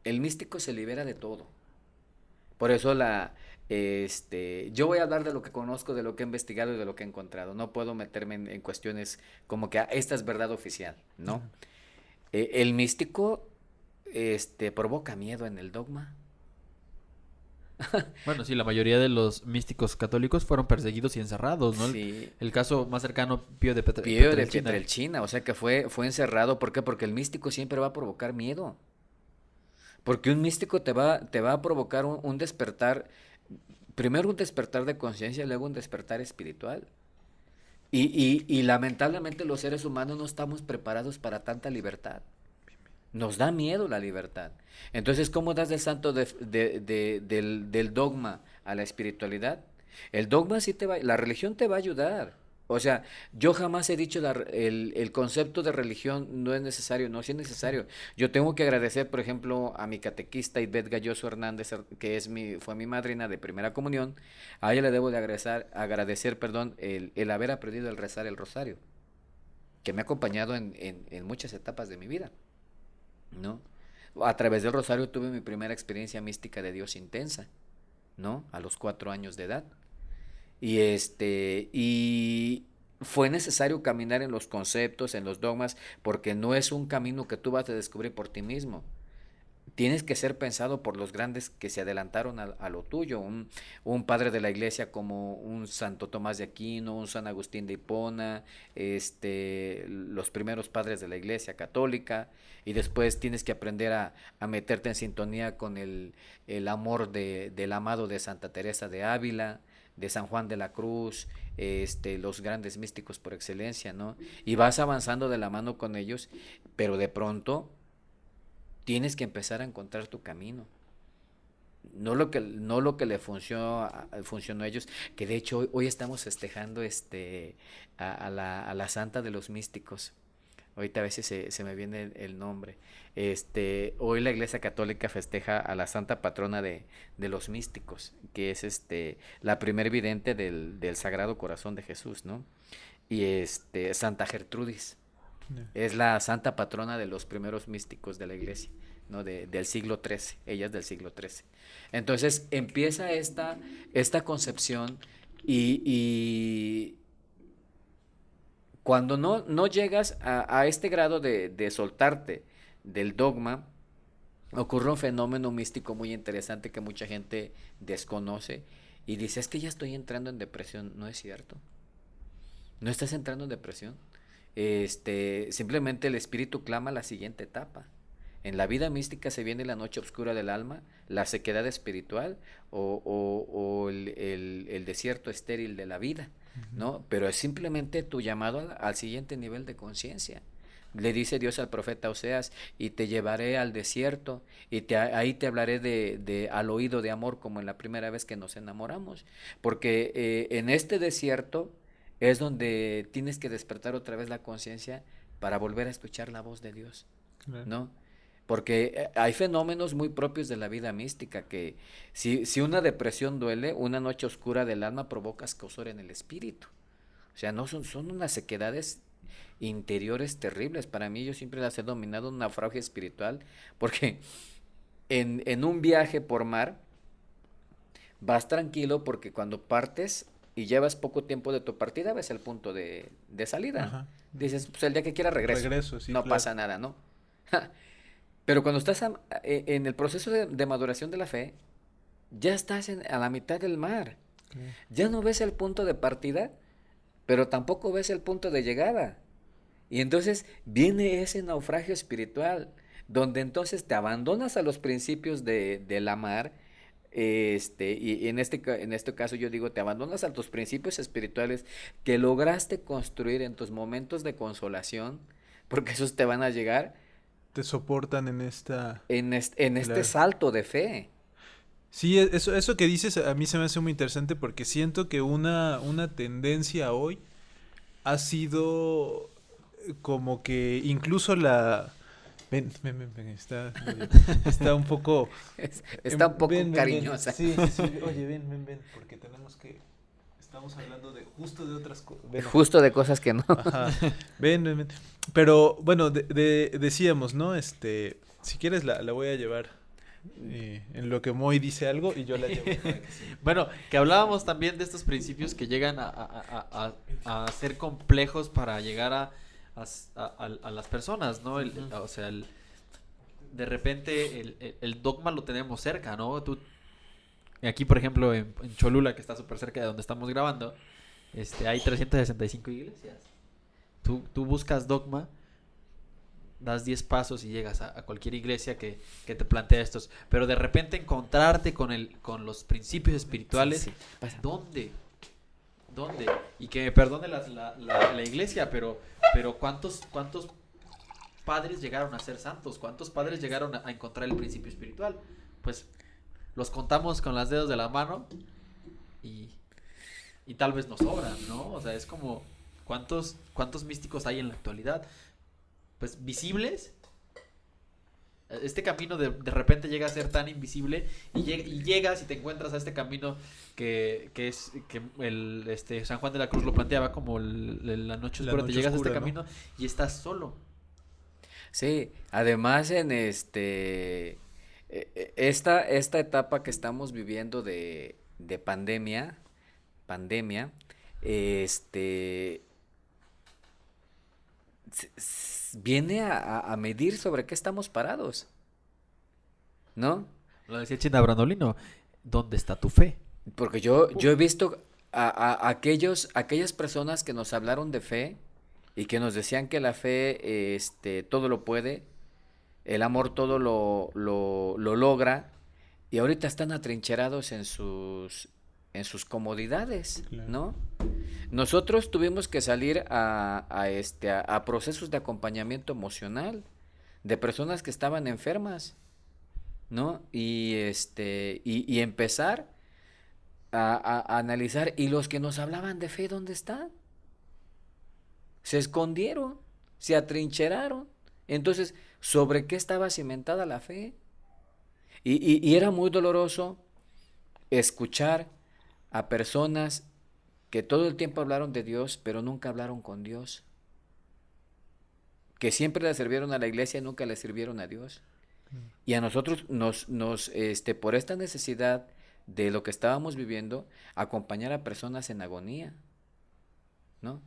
El místico se libera de todo. Por eso yo voy a hablar de lo que conozco, de lo que he investigado y de lo que he encontrado. No puedo meterme en cuestiones como que esta es verdad oficial, ¿no? Ujú. El místico, provoca miedo en el dogma. Bueno, sí, la mayoría de los místicos católicos fueron perseguidos y encerrados, ¿no? Sí, El caso más cercano, Pío de Pío de Pietrelcina. Pietrelcina, o sea que fue encerrado. ¿Por qué? Porque el místico siempre va a provocar miedo. Porque un místico te va a provocar un despertar, primero un despertar de conciencia y luego un despertar espiritual. Y lamentablemente los seres humanos no estamos preparados para tanta libertad. Nos da miedo la libertad. Entonces, ¿cómo das el salto del dogma a la espiritualidad? El dogma sí la religión te va a ayudar. O sea, yo jamás he dicho el concepto de religión no es necesario, no, sí es necesario. Yo tengo que agradecer, por ejemplo, a mi catequista Ivette Galloso Hernández, que fue mi madrina de primera comunión. A ella le debo de agradecer, perdón, el haber aprendido a rezar el rosario, que me ha acompañado en muchas etapas de mi vida, ¿no? A través del rosario tuve mi primera experiencia mística de Dios intensa, ¿no? A los 4 años de edad. Y fue necesario caminar en los conceptos, en los dogmas, porque no es un camino que tú vas a descubrir por ti mismo. Tienes que ser pensado por los grandes que se adelantaron a lo tuyo, un padre de la iglesia como un Santo Tomás de Aquino, un San Agustín de Hipona, los primeros padres de la iglesia católica, y después tienes que aprender a meterte en sintonía con el amor del amado de Santa Teresa de Ávila, de San Juan de la Cruz, los grandes místicos por excelencia, ¿no? Y vas avanzando de la mano con ellos, pero de pronto tienes que empezar a encontrar tu camino. No lo que le funcionó a ellos, que de hecho hoy estamos festejando a la santa de los místicos. Ahorita a veces se me viene el nombre. Hoy la Iglesia Católica festeja a la santa patrona de los místicos, que es la primer vidente del Sagrado Corazón de Jesús, ¿no? Y Santa Gertrudis. Es la santa patrona de los primeros místicos de la iglesia, ¿no? Del siglo XIII, ella es del siglo XIII. Entonces empieza esta concepción y cuando no llegas a este grado de soltarte del dogma, ocurre un fenómeno místico muy interesante que mucha gente desconoce y dice, es que ya estoy entrando en depresión. No es cierto. No estás entrando en depresión. Simplemente el espíritu clama la siguiente etapa. En la vida mística se viene la noche oscura del alma, la sequedad espiritual o el desierto estéril de la vida, ¿no? Pero es simplemente tu llamado al siguiente nivel de conciencia. Le dice Dios al profeta Oseas, y te llevaré al desierto, y ahí te hablaré al oído de amor, como en la primera vez que nos enamoramos. Porque en este desierto es donde tienes que despertar otra vez la conciencia para volver a escuchar la voz de Dios, Claro. ¿no? Porque hay fenómenos muy propios de la vida mística que si una depresión duele, una noche oscura del alma provoca escozor en el espíritu. O sea, no son unas sequedades interiores terribles. Para mí, yo siempre las he dominado un naufragio espiritual, porque en un viaje por mar vas tranquilo, porque cuando partes y llevas poco tiempo de tu partida, ves el punto de salida. Ajá. Dices, pues el día que quiera regreso. Regreso, sí, No claro. pasa nada, ¿no? Pero cuando estás en el proceso de maduración de la fe, ya estás a la mitad del mar. Claro. Ya no ves el punto de partida, pero tampoco ves el punto de llegada. Y entonces viene ese naufragio espiritual, donde entonces te abandonas a los principios de la mar, y en este caso yo digo, te abandonas a tus principios espirituales que lograste construir en tus momentos de consolación, porque esos te van a llegar Te soportan en esta... en este Claro. salto de fe. Sí, eso que dices a mí se me hace muy interesante porque siento que una tendencia hoy ha sido como que incluso la... Ven, está un poco... Está un poco ven, cariñosa. Sí, sí, oye, ven, porque tenemos que... Estamos hablando justo de otras cosas. Justo de cosas que no. Ajá. Ven. Pero bueno, decíamos, ¿no? Si quieres la voy a llevar en lo que Moy dice algo y yo la llevo. Bueno, que hablábamos también de estos principios que llegan a ser complejos para llegar a las personas, ¿no? O sea, de repente el dogma lo tenemos cerca, ¿no? Aquí, por ejemplo, en Cholula, que está súper cerca de donde estamos grabando, hay 365 iglesias. Tú buscas dogma, das 10 pasos y llegas a cualquier iglesia que te plantea estos. Pero de repente encontrarte con los principios espirituales, Sí, pasa. ¿dónde? Y que me perdone la iglesia, pero ¿cuántos padres llegaron a ser santos? ¿Cuántos padres llegaron a encontrar el principio espiritual? Pues los contamos con las dedos de la mano y tal vez nos sobran, ¿no? O sea, es como ¿cuántos místicos hay en la actualidad? Pues visibles. Este camino de repente llega a ser tan invisible y llegas y te encuentras a este camino que San Juan de la Cruz lo planteaba como la noche oscura. Te llegas a este camino, ¿no? Y estás solo. Sí, además en esta etapa que estamos viviendo de pandemia, viene a medir sobre qué estamos parados, ¿no? Lo decía China Brandolino, ¿dónde está tu fe? Porque yo he visto aquellas personas que nos hablaron de fe y que nos decían que la fe todo lo puede, el amor todo lo logra, y ahorita están atrincherados en sus comodidades, Claro. ¿no? Nosotros tuvimos que salir a procesos de acompañamiento emocional de personas que estaban enfermas, ¿no? Y empezar a analizar, y los que nos hablaban de fe, ¿dónde están? Se escondieron, se atrincheraron. Entonces, ¿sobre qué estaba cimentada la fe? Y era muy doloroso escuchar a personas que todo el tiempo hablaron de Dios, pero nunca hablaron con Dios. Que siempre le sirvieron a la iglesia y nunca le sirvieron a Dios. Y a nosotros por esta necesidad de lo que estábamos viviendo, acompañar a personas en agonía, ¿no?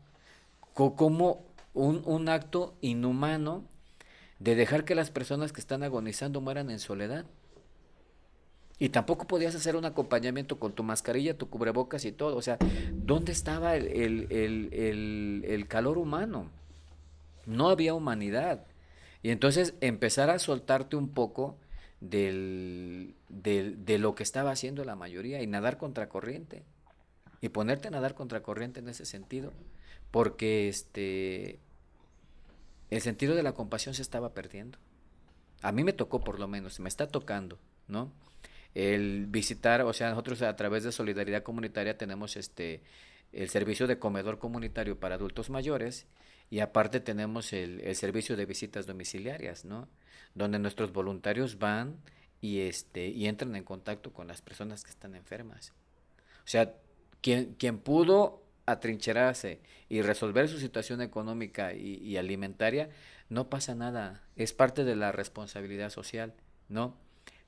Como un acto inhumano de dejar que las personas que están agonizando mueran en soledad. Y tampoco podías hacer un acompañamiento con tu mascarilla, tu cubrebocas y todo. O sea, ¿dónde estaba el calor humano? No había humanidad. Y entonces empezar a soltarte un poco de lo que estaba haciendo la mayoría y nadar contracorriente. Y ponerte a nadar contracorriente en ese sentido. Porque el sentido de la compasión se estaba perdiendo. A mí me tocó por lo menos, me está tocando, ¿no? El visitar, o sea, nosotros a través de Solidaridad Comunitaria tenemos el servicio de comedor comunitario para adultos mayores y aparte tenemos el servicio de visitas domiciliarias, ¿no? Donde nuestros voluntarios van y entran en contacto con las personas que están enfermas. O sea, quien pudo atrincherarse y resolver su situación económica y alimentaria, no pasa nada, es parte de la responsabilidad social, ¿no?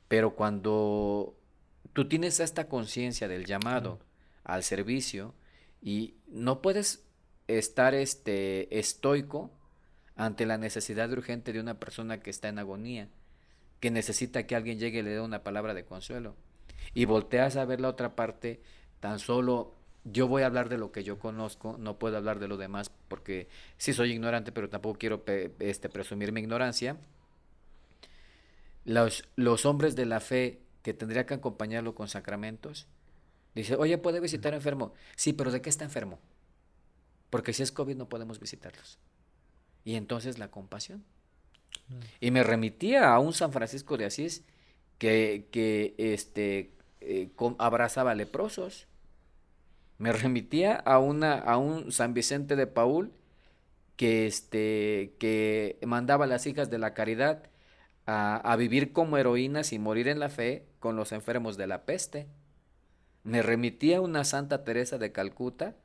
Pero cuando tú tienes esta conciencia del llamado al servicio y no puedes estar estoico ante la necesidad urgente de una persona que está en agonía, que necesita que alguien llegue y le dé una palabra de consuelo, y volteas a ver la otra parte, tan solo yo voy a hablar de lo que yo conozco, no puedo hablar de lo demás porque sí soy ignorante, pero tampoco quiero presumir mi ignorancia. Los hombres de la fe que tendría que acompañarlo con sacramentos, dice, oye, ¿puede visitar enfermo? Sí, pero ¿de qué está enfermo? Porque si es COVID no podemos visitarlos. Y entonces la compasión. Y me remitía a un San Francisco de Asís que abrazaba leprosos. Me remitía a un San Vicente de Paúl que mandaba a las hijas de la caridad a vivir como heroínas y morir en la fe con los enfermos de la peste. Me remitía a una Santa Teresa de Calcuta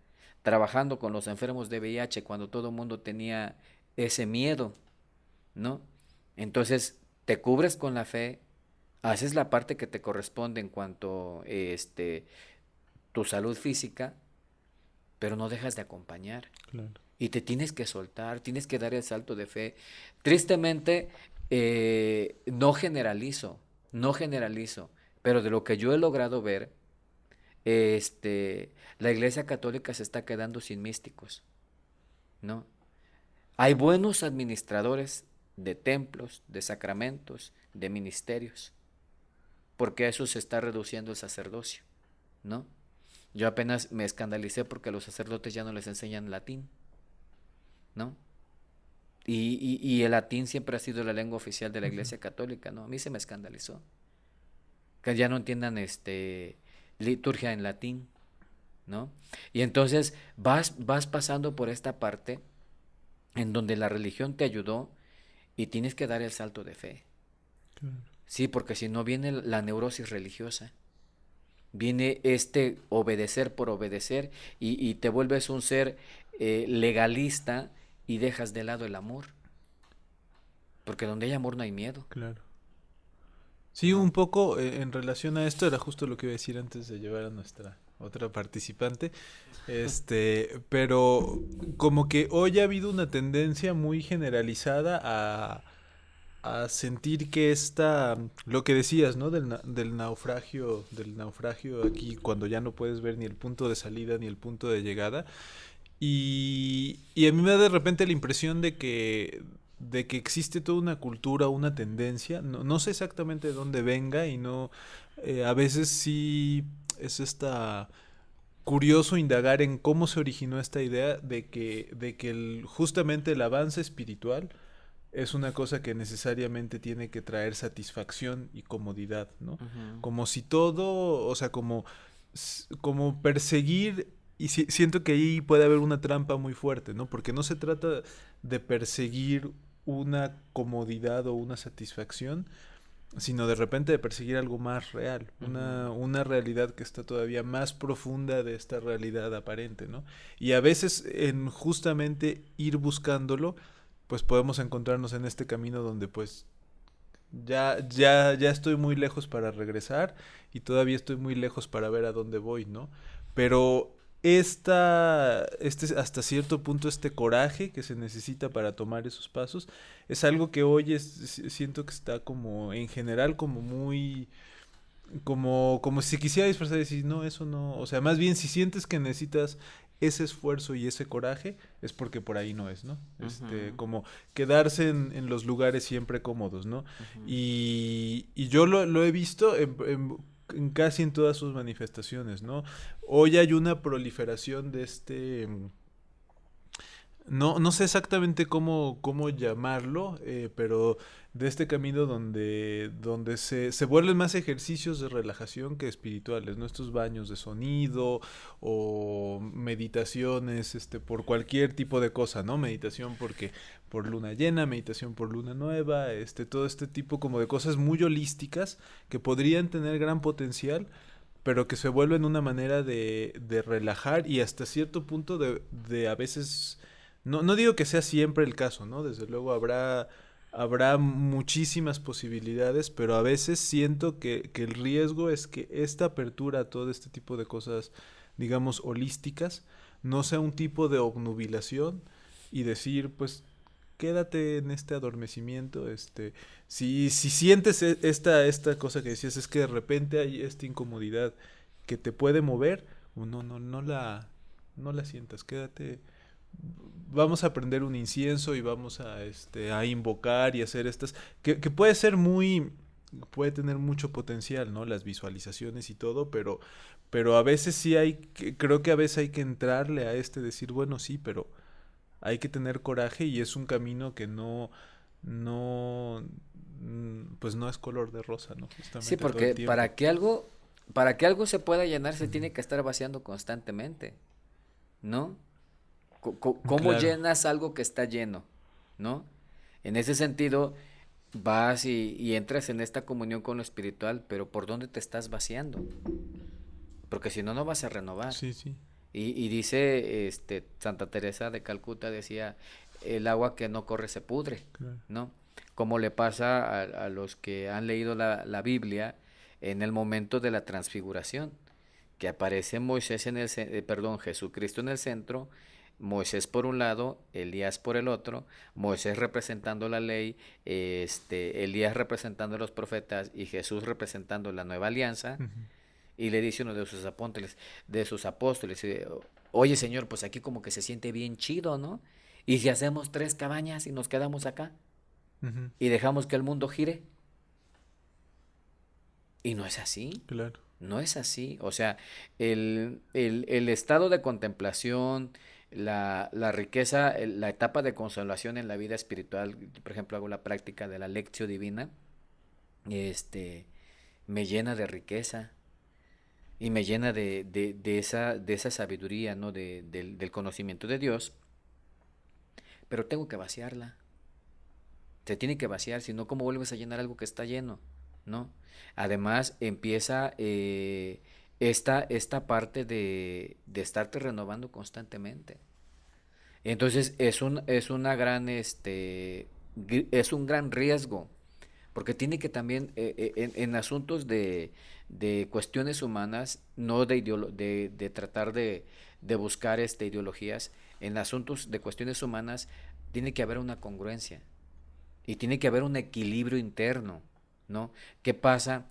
trabajando con los enfermos de VIH cuando todo el mundo tenía ese miedo, ¿no? Entonces te cubres con la fe, haces la parte que te corresponde en cuanto tu salud física, pero no dejas de acompañar. Claro. Y te tienes que soltar, tienes que dar el salto de fe. Tristemente, no generalizo, pero de lo que yo he logrado ver, la Iglesia Católica se está quedando sin místicos, ¿no? Hay buenos administradores de templos, de sacramentos, de ministerios, porque a eso se está reduciendo el sacerdocio, ¿no? Yo apenas me escandalicé porque a los sacerdotes ya no les enseñan latín, ¿no? Y el latín siempre ha sido la lengua oficial de la Iglesia Católica, ¿no? A mí se me escandalizó. Que ya no entiendan liturgia en latín, ¿no? Y entonces vas pasando por esta parte en donde la religión te ayudó y tienes que dar el salto de fe. Claro. Sí, porque si no viene la neurosis religiosa. Viene obedecer por obedecer y te vuelves un ser legalista y dejas de lado el amor. Porque donde hay amor no hay miedo. Claro. Sí, ¿No? un poco en relación a esto era justo lo que iba a decir antes de llevar a nuestra otra participante. Pero como que hoy ha habido una tendencia muy generalizada a sentir que lo que decías, ¿no? Del naufragio aquí, cuando ya no puedes ver ni el punto de salida ni el punto de llegada. Y a mí me da de repente la impresión de que existe toda una cultura, una tendencia, no sé exactamente de dónde venga y no, a veces sí es curioso indagar en cómo se originó esta idea de que justamente el avance espiritual es una cosa que necesariamente tiene que traer satisfacción y comodidad, ¿no? Uh-huh. Como si todo, o sea, como perseguir, y siento que ahí puede haber una trampa muy fuerte, ¿no? Porque no se trata de perseguir una comodidad o una satisfacción, sino de repente de perseguir algo más real, una realidad que está todavía más profunda de esta realidad aparente, ¿no? Y a veces en justamente ir buscándolo, pues podemos encontrarnos en este camino donde pues ya estoy muy lejos para regresar y todavía estoy muy lejos para ver a dónde voy, ¿no? Pero hasta cierto punto este coraje que se necesita para tomar esos pasos es algo que hoy siento que está como en general como muy como si quisiera disfrazar y decir, no, eso no, o sea, más bien si sientes que necesitas ese esfuerzo y ese coraje, es porque por ahí no es, ¿no? Ujú, Como quedarse en los lugares siempre cómodos, ¿no? ujú. Y yo lo he visto en casi en todas sus manifestaciones, ¿no? Hoy hay una proliferación de no sé exactamente cómo llamarlo, pero de este camino donde se vuelven más ejercicios de relajación que espirituales, ¿no? Estos baños de sonido o meditaciones, por cualquier tipo de cosa, ¿no? Meditación porque por luna llena, meditación por luna nueva, todo este tipo como de cosas muy holísticas que podrían tener gran potencial, pero que se vuelven una manera de relajar y hasta cierto punto de a veces, no digo que sea siempre el caso, ¿no? Desde luego habrá muchísimas posibilidades, pero a veces siento que el riesgo es que esta apertura a todo este tipo de cosas, digamos, holísticas, no sea un tipo de obnubilación y decir, pues, quédate en este adormecimiento, si sientes esta cosa que decías, es que de repente hay esta incomodidad que te puede mover, o no la sientas, quédate, vamos a prender un incienso y vamos a invocar y hacer que puede tener mucho potencial, ¿no? Las visualizaciones y todo, pero a veces creo que a veces hay que entrarle a decir, bueno, sí, pero hay que tener coraje y es un camino que no, pues no es color de rosa, ¿no? Sí, Justamente todo el porque tiempo. para que algo se pueda llenar se tiene que estar vaciando constantemente, ¿no? ¿Cómo Claro, llenas algo que está lleno? ¿No? En ese sentido, vas y entras en esta comunión con lo espiritual, pero ¿por dónde te estás vaciando? Porque si no, no vas a renovar. sí, sí, Y dice, Santa Teresa de Calcuta decía, el agua que no corre se pudre, claro. ¿no? Como le pasa a los que han leído la Biblia en el momento de la transfiguración, que aparece Moisés perdón, Jesucristo en el centro, Moisés por un lado, Elías por el otro, Moisés representando la ley, Elías representando a los profetas y Jesús representando la nueva alianza. Ujú. Y le dice uno de sus apóstoles, oye Señor, pues aquí como que se siente bien chido, ¿no? ¿Y si hacemos 3 cabañas y nos quedamos acá Ujú. y dejamos que el mundo gire? Y no es así, Claro. no es así. O sea, el estado de contemplación, la riqueza, la etapa de consolación en la vida espiritual, por ejemplo, hago la práctica de la lectio divina, este, me llena de riqueza. Y me llena de esa sabiduría, ¿no? Del conocimiento de Dios, pero tengo que vaciarla. Se tiene que vaciar, si no, ¿cómo vuelves a llenar algo que está lleno? ¿No? Además, empieza esta parte de estarte renovando constantemente. Entonces, es un gran riesgo, porque tiene que también, en asuntos de cuestiones humanas, no de tratar de buscar ideologías, en asuntos de cuestiones humanas tiene que haber una congruencia y tiene que haber un equilibrio interno, ¿no? ¿Qué pasa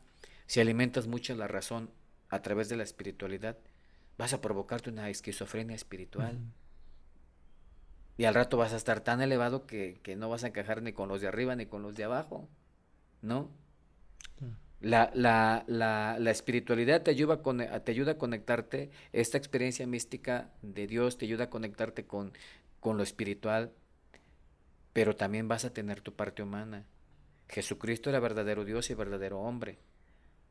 si alimentas mucho la razón a través de la espiritualidad? Vas a provocarte una esquizofrenia espiritual. Ujú. Y al rato vas a estar tan elevado que no vas a encajar ni con los de arriba ni con los de abajo, ¿no? Claro. La espiritualidad te ayuda a conectarte, esta experiencia mística de Dios te ayuda a conectarte con lo espiritual, pero también vas a tener tu parte humana. Jesucristo era verdadero Dios y verdadero hombre.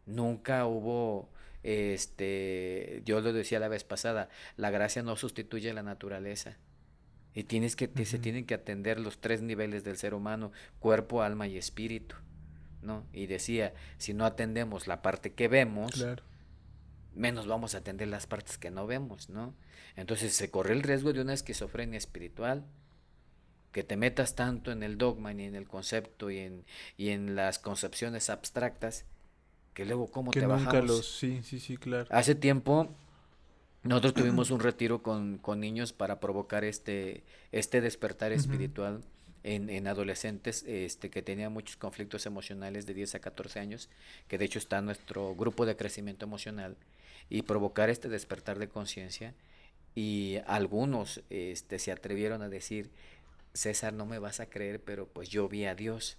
Nunca hubo, yo lo decía la vez pasada, la gracia no sustituye la naturaleza. Y se Ujú. tienen que atender los 3 niveles del ser humano, cuerpo, alma y espíritu, ¿no? Y decía, si no atendemos la parte que vemos, Claro. menos vamos a atender las partes que no vemos, ¿no? Entonces se corre el riesgo de una esquizofrenia espiritual, que te metas tanto en el dogma y en el concepto y en las concepciones abstractas, que luego cómo Que te nunca bajamos. sí, sí, sí, claro. Hace tiempo nosotros tuvimos un retiro con niños para provocar este despertar Ujú. espiritual en adolescentes que tenían muchos conflictos emocionales de 10 a 14 años, que de hecho está en nuestro grupo de crecimiento emocional, y provocar este despertar de conciencia. Y algunos se atrevieron a decir, César, no me vas a creer, pero pues yo vi a Dios,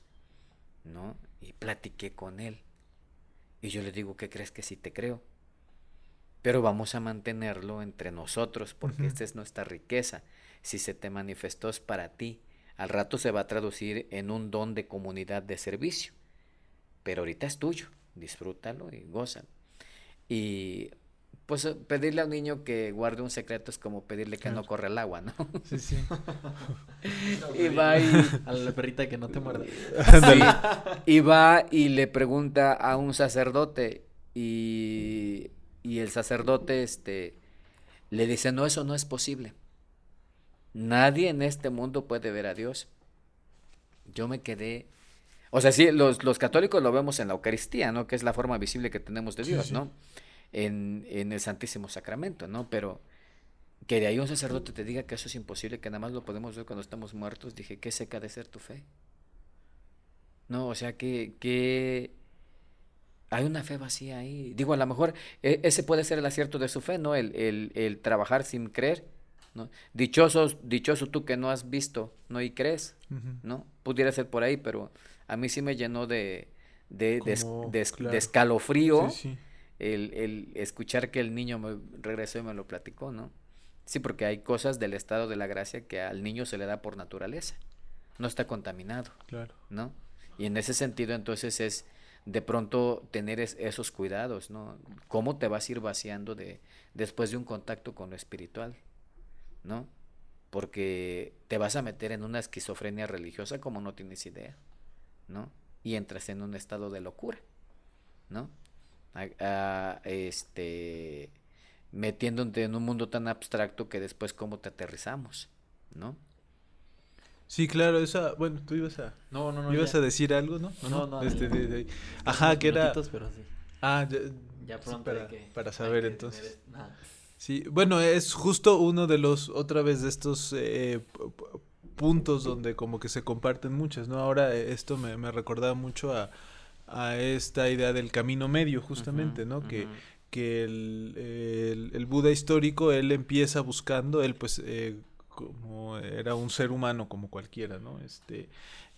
¿no? Y platiqué con él. Y yo le digo, ¿qué crees? Que sí te creo. Pero vamos a mantenerlo entre nosotros, porque Ujú. esta es nuestra riqueza. Si se te manifestó es para ti. Al rato se va a traducir en un don de comunidad de servicio. Pero ahorita es tuyo. Disfrútalo y gózalo. Y pues pedirle a un niño que guarde un secreto es como pedirle que no Claro. corra el agua, ¿no? Sí, sí. Y va y, A la perrita que no te muerda. sí, y va y le pregunta a un sacerdote y el sacerdote le dice, no, eso no es posible. Nadie en este mundo puede ver a Dios. Yo me quedé, o sea, sí, los católicos lo vemos en la Eucaristía, ¿no? Que es la forma visible que tenemos de Sí, Dios, sí. ¿no? En el Santísimo Sacramento, ¿no? Pero que de ahí un sacerdote te diga que eso es imposible, que nada más lo podemos ver cuando estamos muertos, dije, qué seca de ser tu fe. No, o sea, que hay una fe vacía ahí. Digo, a lo mejor ese puede ser el acierto de su fe, ¿no? El trabajar sin creer, ¿no? Dichoso tú que no has visto, ¿no? Y crees, Ujú. ¿no? Pudiera ser por ahí, pero a mí sí me llenó Como, de claro. Sí, escalofrío sí. el escuchar que el niño me regresó y me lo platicó, ¿no? Sí, porque hay cosas del estado de la gracia que al niño se le da por naturaleza. No está contaminado, Claro. ¿no? Y en ese sentido, entonces es de pronto tener esos cuidados, ¿no? ¿Cómo te vas a ir vaciando después de un contacto con lo espiritual, ¿no? Porque te vas a meter en una esquizofrenia religiosa como no tienes idea, ¿no? Y entras en un estado de locura, ¿no? Metiéndote en un mundo tan abstracto que después cómo te aterrizamos, ¿no? Sí, claro, bueno, tú No, no, no, ibas ya. a decir algo, ¿no? ¿O No, no? no, adelante. Tengo Ajá, unos que era, minutitos, pero sí. ah, Ya sí, pronto para hay saber que tener entonces. nada. Sí, bueno, es justo uno de los, otra vez de estos puntos donde como que se comparten muchas, ¿no? Ahora esto me recordaba mucho a esta idea del camino medio, Ujú, justamente, ¿no? ujú, Que el Buda histórico, él empieza buscando, él pues como era un ser humano como cualquiera, ¿no?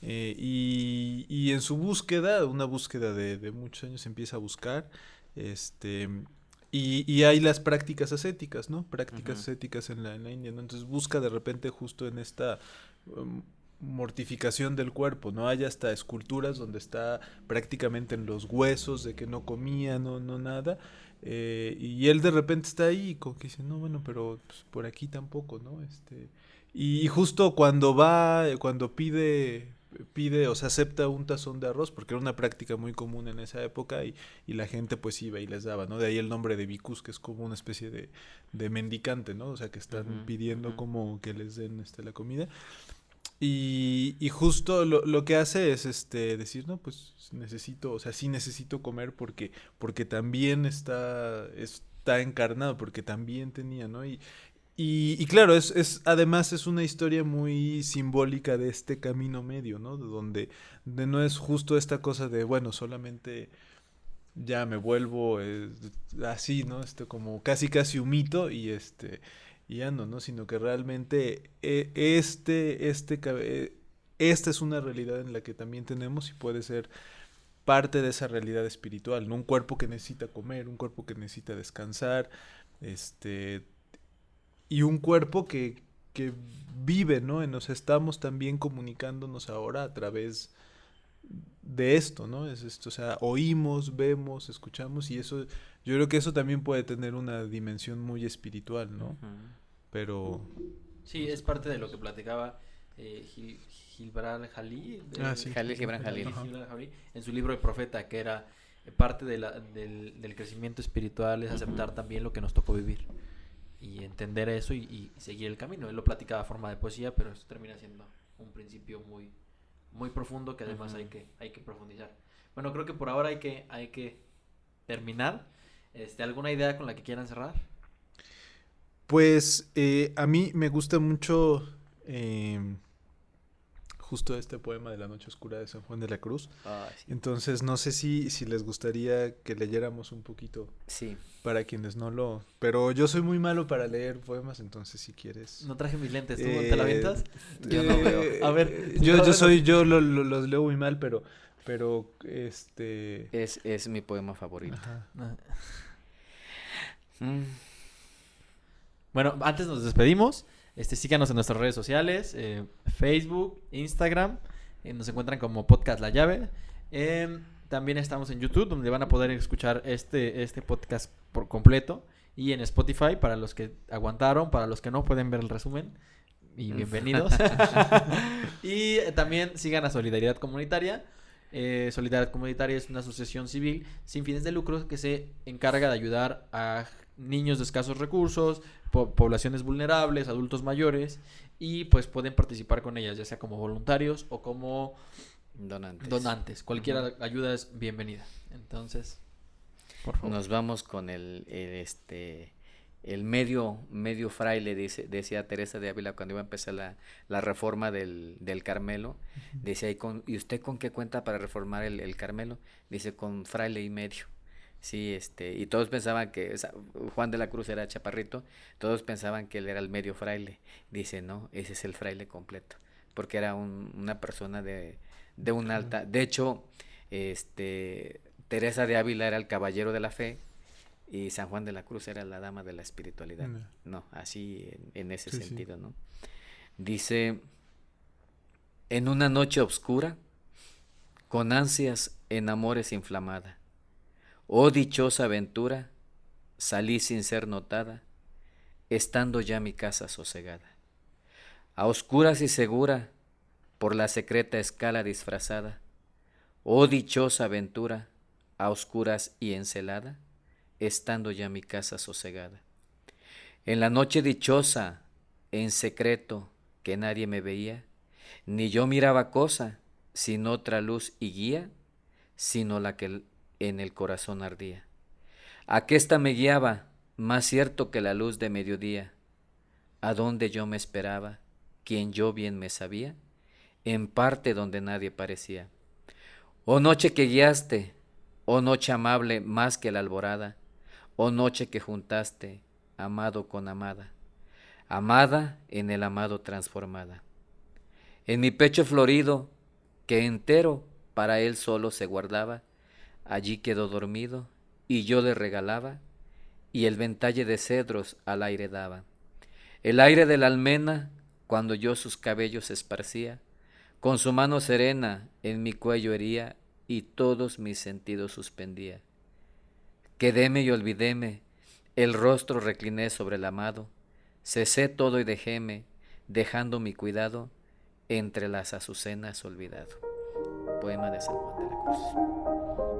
Y en su búsqueda, una búsqueda de muchos años, empieza a buscar, este, y hay las prácticas ascéticas, ¿no? Prácticas ujú. ascéticas en la India, ¿no? Entonces busca de repente justo en esta mortificación del cuerpo, ¿no? Hay hasta esculturas donde está prácticamente en los huesos de que no comía, no nada. Y él de repente está ahí y como que dice, no, bueno, pero pues, por aquí tampoco, ¿no? Y justo cuando pide o se acepta un tazón de arroz, porque era una práctica muy común en esa época y la gente pues iba y les daba, ¿no? De ahí el nombre de bhikkhus, que es como una especie de mendicante, ¿no? O sea, que están Ujú, pidiendo ujú, como que les den la comida. Y justo lo que hace es decir, no, pues necesito, o sea, sí necesito comer porque también está encarnado, porque también tenía, ¿no? Y claro, además es una historia muy simbólica de este camino medio, ¿no? De no es justo esta cosa de, bueno, solamente ya me vuelvo así, ¿no? Como casi casi un mito y ando, ¿no? Sino que realmente esta es una realidad en la que también tenemos y puede ser parte de esa realidad espiritual, ¿no? Un cuerpo que necesita comer, un cuerpo que necesita descansar, este, y un cuerpo que vive, ¿no? Nos estamos también comunicándonos ahora a través de esto, ¿no? Es esto, o sea, oímos, vemos, escuchamos y eso, yo creo que eso también puede tener una dimensión muy espiritual, ¿no? ujú. Pero, Sí, no sé es cómo. parte de lo que platicaba Gilbert Jalí, Ah, sí. Jalil Gibran Jalil. Ajá. Gilbert Jalí, en su libro de Profeta, que era parte del crecimiento espiritual, es aceptar Ujú, también lo que nos tocó vivir y entender eso y seguir el camino. Él lo platicaba a forma de poesía, pero esto termina siendo un principio muy, muy profundo que además ujú. hay que profundizar. Bueno, creo que por ahora hay que terminar. ¿Alguna idea con la que quieran cerrar? Pues a mí me gusta mucho eh, justo este poema de La Noche Oscura de San Juan de la Cruz. Ay, sí. Entonces no sé si les gustaría que leyéramos un poquito Sí. para quienes no lo... Pero yo soy muy malo para leer poemas, entonces si quieres... No traje mis lentes, ¿tú te la avientas? Yo no veo. A ver, yo leo muy mal, pero Es mi poema favorito. ajá. Ah. Mm. Bueno, antes nos despedimos. Síganos en nuestras redes sociales, Facebook, Instagram, nos encuentran como Podcast La Llave. También estamos en YouTube, donde van a poder escuchar este podcast por completo. Y en Spotify, para los que aguantaron, para los que no pueden ver el resumen. Y bienvenidos. Y también sigan a Solidaridad Comunitaria. Solidaridad Comunitaria es una asociación civil sin fines de lucro que se encarga de ayudar a niños de escasos recursos, poblaciones vulnerables, adultos mayores, y pues pueden participar con ellas, ya sea como voluntarios o como donantes. Cualquier ayuda es bienvenida. Entonces, por favor. Nos vamos con el medio fraile, decía Teresa de Ávila cuando iba a empezar la reforma del Carmelo. Decía, ¿y usted con qué cuenta para reformar el Carmelo? Dice, con fraile y medio. Sí, y todos pensaban que Juan de la Cruz era chaparrito, todos pensaban que él era el medio fraile. Dice, no, ese es el fraile completo, porque era una persona de un alta... De hecho, Teresa de Ávila era el caballero de la fe y San Juan de la Cruz era la dama de la espiritualidad. No, así en ese sentido, ¿no? Dice, en una noche oscura, con ansias en amores inflamada, oh dichosa aventura, salí sin ser notada, estando ya mi casa sosegada. A oscuras y segura, por la secreta escala disfrazada, oh dichosa aventura, a oscuras y encelada, estando ya mi casa sosegada. En la noche dichosa, en secreto, que nadie me veía, ni yo miraba cosa, sin otra luz y guía, sino la que en el corazón ardía. Aquesta me guiaba, más cierto que la luz de mediodía, a donde yo me esperaba, quien yo bien me sabía, en parte donde nadie parecía. Oh noche que guiaste, oh noche amable más que la alborada, oh noche que juntaste, amado con amada, amada en el amado transformada. En mi pecho florido, que entero para él solo se guardaba, allí quedó dormido, y yo le regalaba, y el ventalle de cedros al aire daba. El aire de la almena, cuando yo sus cabellos esparcía, con su mano serena en mi cuello hería, y todos mis sentidos suspendía. Quedéme y olvidéme, el rostro recliné sobre el amado, cesé todo y dejéme, dejando mi cuidado, entre las azucenas olvidado. Poema de San Juan de la Cruz.